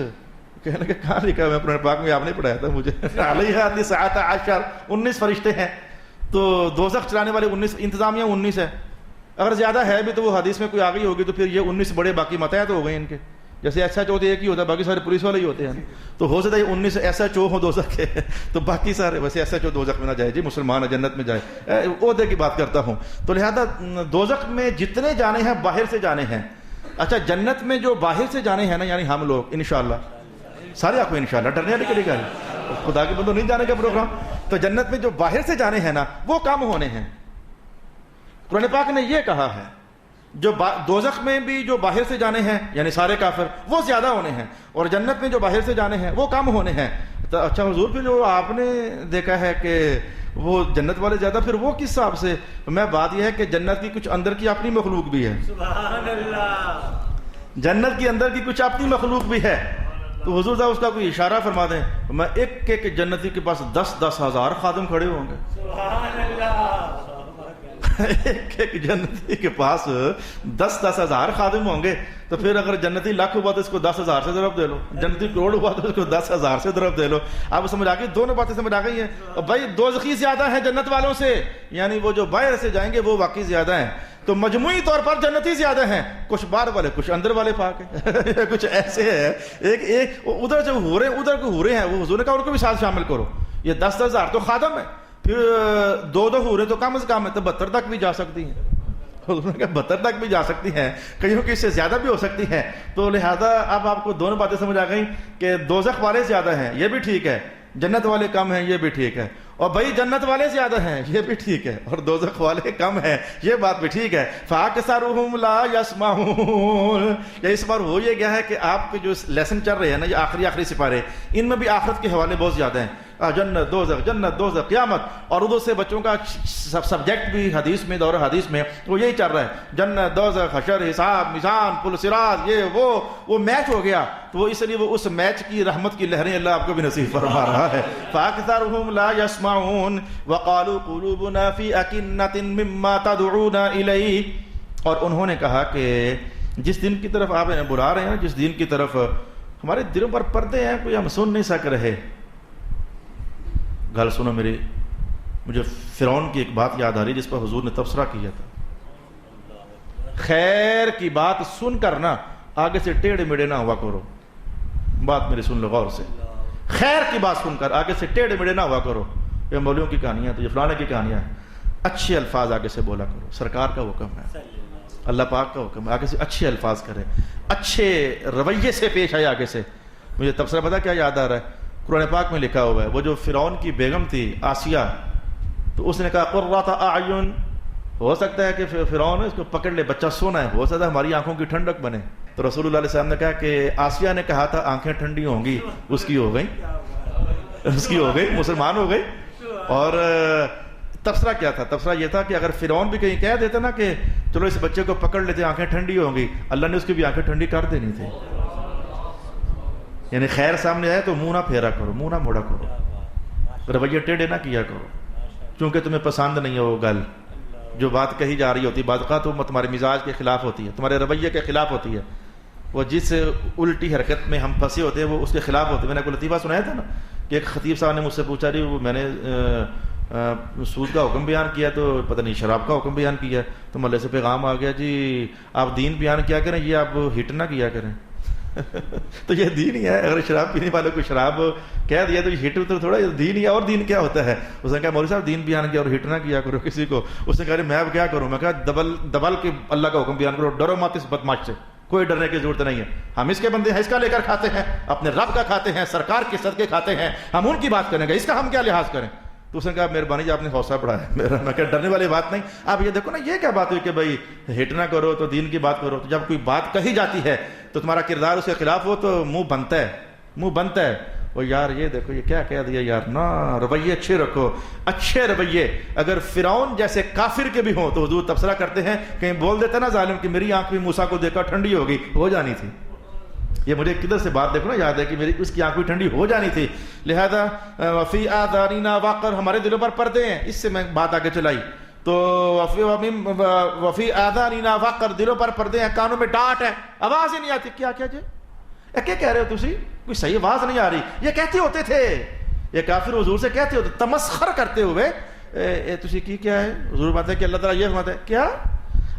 S1: کہنے لگا کہاں لکھا ہے؟ میں قرآن پاک میں آپ نے پڑھایا تھا مجھے. علیہ 19 19 فرشتے ہیں. تو دوزخ چلانے والے 19، انتظامیہ 19 ہے. اگر زیادہ ہے بھی تو وہ حدیث میں کوئی آ گئی ہوگی، تو پھر یہ 19 بڑے، باقی متحد ہو گئے ان کے. جیسے ایس ایچ او ایک ہی ہوتا ہے، باقی سارے پولیس والے ہی ہوتے ہیں. تو ہو سکتا ہے 19 ایس ایچ او ہو دوزخ کے، تو باقی سارے، ویسے ایس ایچ او دوزخ میں نہ جائے جی، مسلمان جنت میں جائے. عہدے کی بات کرتا ہوں. تو لہذا دوزخ میں جتنے جانے ہیں باہر سے جانے ہیں. اچھا جنت میں جو باہر سے جانے ہیں نا، یعنی ہم لوگ انشاءاللہ سارے، آپ کو انشاءاللہ ڈرنے والے کے لیے خدا کے بندوں نہیں جانے کا پروگرام. تو جنت میں جو باہر سے جانے ہیں نا وہ کم ہونے ہیں. قرآن پاک نے یہ کہا ہے جو دوزخ میں بھی جو باہر سے جانے ہیں یعنی سارے کافر، وہ زیادہ ہونے ہیں، اور جنت میں جو باہر سے جانے ہیں وہ کم ہونے ہیں. تو اچھا حضور پھر جو آپ نے دیکھا ہے کہ وہ جنت والے زیادہ، پھر وہ کس حساب سے؟ میں بات یہ ہے کہ جنت کی کچھ اندر کی اپنی مخلوق بھی ہے. سبحان اللہ. جنت کی اندر کی کچھ اپنی مخلوق بھی ہے. تو حضور صاحب اس کا کوئی اشارہ فرما دیں. میں ایک جنتی کے پاس 10 ہزار خادم کھڑے ہوں گے. سبحان اللہ. ایک جنتی کے پاس 10 ہزار خادم ہوں گے. تو پھر اگر جنتی لاکھ ہوا تو اس کو 10,000 سے ضرب دے لو، جنتی کروڑ ہوا تو اس کو 10,000 سے ضرب دے لو. آپ سمجھ آ گئی؟ دونوں باتیں سمجھ آ گئی ہیں. بھائی دوزخی زیادہ ہیں جنت والوں سے، یعنی وہ جو باہر سے جائیں گے وہ واقعی زیادہ ہیں. تو مجموعی طور پر جنتی زیادہ ہیں، کچھ باہر والے کچھ اندر والے پاک ہیں. کچھ ایسے ہیں. ایک ادھر جو ہو رہے ہیں، ادھر کو ہو رہے ہیں، وہ حضور نے کہا ان کو بھی ساتھ شامل کرو. یہ 10,000 تو خادم ہے، پھر 2 ہو رہے تو کم از کم ہے، تو 72 تک بھی جا سکتی ہیں. 72 تک بھی جا سکتی ہیں، کئیوں کی اس سے زیادہ بھی ہو سکتی ہیں. تو لہذا اب آپ کو دونوں باتیں سمجھ آ گئیں کہ دوزخ والے زیادہ ہیں، یہ بھی ٹھیک ہے، جنت والے کم ہیں، یہ بھی ٹھیک ہے. اور بھائی جنت والے زیادہ ہیں، یہ بھی ٹھیک ہے، اور دوزخ والے کم ہیں، یہ بات بھی ٹھیک ہے. فَأَكْثَرُهُمْ لَا يَسْمَعُونَ. اس بار ہو یہ گیا ہے کہ آپ کے جو لیسن چل رہے ہیں نا، یہ آخری سپارے، ان میں بھی آخرت کے حوالے بہت زیادہ ہیں. جنت دوزخ قیامت، اور ادھر سے بچوں کا سبجیکٹ بھی حدیث میں، دور حدیث میں وہ یہی چل رہا ہے، جنت دوزخ حشر حساب میزان پل صراط، یہ وہ میچ ہو گیا. تو وہ اس لیے وہ اس میچ کی رحمت کی لہریں اللہ آپ کو بھی نصیب فرما رہا ہے. فَأَكْثَرُهُمْ لَا يَسْمَعُونَ وَقَالُوا قُلُوبُنَا فِي أَكِنَّةٍ مِّمَّا تَدْعُونَ إِلَيْهِ. اور انہوں نے کہا کہ جس دن کی طرف آپ انہیں بلا رہے ہیں، جس دین کی طرف، ہمارے دلوں پر پردے ہیں، کوئی ہم سن نہیں سک رہے. گل سنو میری، مجھے فرعون کی ایک بات یاد آ رہی جس پر حضور نے تبصرہ کیا تھا. خیر کی بات سن کر نا آگے سے ٹیڑھے میڑے نہ ہوا کرو. بات میری سن لو غور سے. خیر کی بات سن کر آگے سے ٹیڑھے میڑے نہ ہوا کرو. یہ مولویوں کی کہانیاں تو یہ فلانے کی کہانیاں ہیں. اچھے الفاظ آگے سے بولا کرو، سرکار کا حکم ہے، اللہ پاک کا حکم ہے. آگے سے اچھے الفاظ کریں، اچھے رویے سے پیش آئے. آگے سے مجھے تبصرہ پتا کیا یاد آ رہا ہے؟ قرآن پاک میں لکھا ہوا ہے، وہ جو فرعون کی بیگم تھی آسیہ، تو اس نے کہا قرۃ اعین. ہو سکتا ہے کہ فرعون اس کو پکڑ لے، بچہ سونا ہے، ہو سکتا ہے ہماری آنکھوں کی ٹھنڈک بنے. تو رسول اللہ علیہ السلام نے کہا کہ آسیہ نے کہا تھا آنکھیں ٹھنڈی ہوں گی، اس کی ہو گئی، مسلمان ہو گئی. اور تبصرہ کیا تھا؟ تبصرہ یہ تھا کہ اگر فرعون بھی کہیں کہہ دیتا نا کہ چلو اس بچے کو پکڑ لیتے آنکھیں ٹھنڈی ہوں گی، اللہ نے اس کی بھی آنکھیں ٹھنڈی کر دینی تھی. یعنی خیر سامنے آئے تو منہ نہ پھیرا کرو، منہ نہ موڑا کرو، رویے ٹیڑھے نہ کیا کرو، چونکہ تمہیں پسند نہیں ہے وہ گل جو بات کہی جا رہی ہوتی. بعض اوقات وہ تمہارے مزاج کے خلاف ہوتی ہے، تمہارے رویے کے خلاف ہوتی ہے. وہ جس الٹی حرکت میں ہم پھنسے ہوتے ہیں وہ اس کے خلاف ہوتے ہیں. میں نے کوئی لطیفہ سنایا تھا نا کہ ایک خطیب صاحب نے مجھ سے پوچھا جی وہ میں نے سود کا حکم بیان کیا تو پتہ نہیں شراب کا حکم بیان کیا، تو محلے سے پیغام آ گیا جی آپ دین بیان کیا کریں، یہ آپ ہٹ نہ کیا کریں. تو یہ دین ہی ہے. اگر شراب پینے والے کو شراب کہہ دیا تو یہ ہٹ تو تھوڑا دین ہی ہے. اور دین کیا ہوتا ہے؟ اس نے کہا مولوی صاحب دین بیان کیا اور ہٹ نہ کیا کرو کسی کو. اس نے کہا میں اب کیا کروں؟ میں کہا دبل کے اللہ کا حکم بیان کرو، ڈرو مت اس بدماش سے، کوئی ڈرنے کی ضرورت نہیں ہے. ہم اس کے بندے ہیں، اس کا لے کر کھاتے ہیں، اپنے رب کا کھاتے ہیں، سرکار کے صدقے کھاتے ہیں، ہم ان کی بات کریں گے، اس کا ہم کیا لحاظ کریں. تو اس نے کہا مہربانی جی آپ نے حوصلہ بڑھایا میرا. میں کہا ڈرنے والی بات نہیں. آپ یہ دیکھو نا یہ کیا بات ہوئی کہ بھائی ہٹ نہ کرو تو دین کی بات کرو. تو جب کوئی بات کہی جاتی ہے تو تمہارا کردار اس کے خلاف ہو تو منہ بنتا ہے. وہ یار یہ دیکھو یہ کیا کہہ دیا یار. نہ، رویے اچھے رکھو، اچھے رویے. اگر فرعون جیسے کافر کے بھی ہوں تو حضور تبصرہ کرتے ہیں کہیں بول دیتا نا ظالم کہ میری آنکھ بھی موسیٰ کو دیکھا ٹھنڈی ہوگی، ہو جانی تھی. یہ مجھے کدھر سے بات دیکھو نا یاد ہے کہ میری اس کی آنکھ بھی ٹھنڈی ہو جانی تھی. لہذا وفی آذاننا وقر، ہمارے دلوں پر پردے ہیں. اس سے میں بات آگے چلائی تو وفی آذاننا وقر، دلوں پر پردے ہیں، کانوں میں ڈانٹ ہے، آواز ہی نہیں آتی. کیا کیا جی کیا کہہ رہے ہو تسی؟ کوئی صحیح آواز نہیں آ رہی. یہ کہتے ہوتے تھے، یہ کافر حضور سے کہتے ہوتے تمسخر کرتے ہوئے تسی کی کیا ہے. حضور بات ہے کہ اللہ تعالیٰ یہ فرماتا ہے، کیا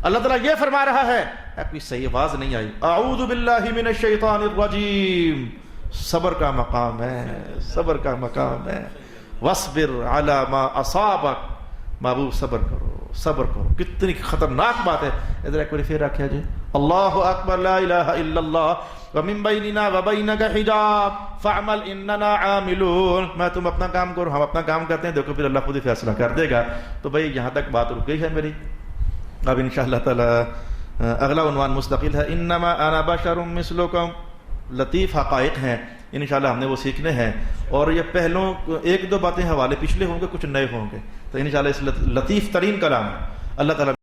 S1: اللہ تعالیٰ یہ فرما رہا ہے، کوئی صحیح آواز نہیں آئی. اعوذ باللہ من الشیطان الرجیم. صبر کا مقام ہے، صبر کا مقام ہے. واصبر علی ما اصابک، محبوب صبر کرو، صبر کرو. کتنی خطرناک بات ہے. ادھر ایک بار پھر رکھا جی. اللہ اکبر، لا الہ الا اللہ، ومن بیننا وبینک حجاب فاعمل اننا عاملون. میں تم اپنا کام کرو، ہم اپنا کام کرتے ہیں، دیکھو پھر اللہ خود ہی فیصلہ کر دے گا. تو بھائی یہاں تک بات رک گئی ہے میری. اب انشاءاللہ تعالی اگلا عنوان مستقل ہے. انما انا بشر مثلکم، لطیف حقائق ہیں انشاءاللہ ہم نے وہ سیکھنے ہیں. اور یہ پہلوں ایک دو باتیں حوالے پچھلے ہوں گے، کچھ نئے ہوں گے، تو انشاءاللہ اس لطیف ترین کلام اللہ تعالیٰ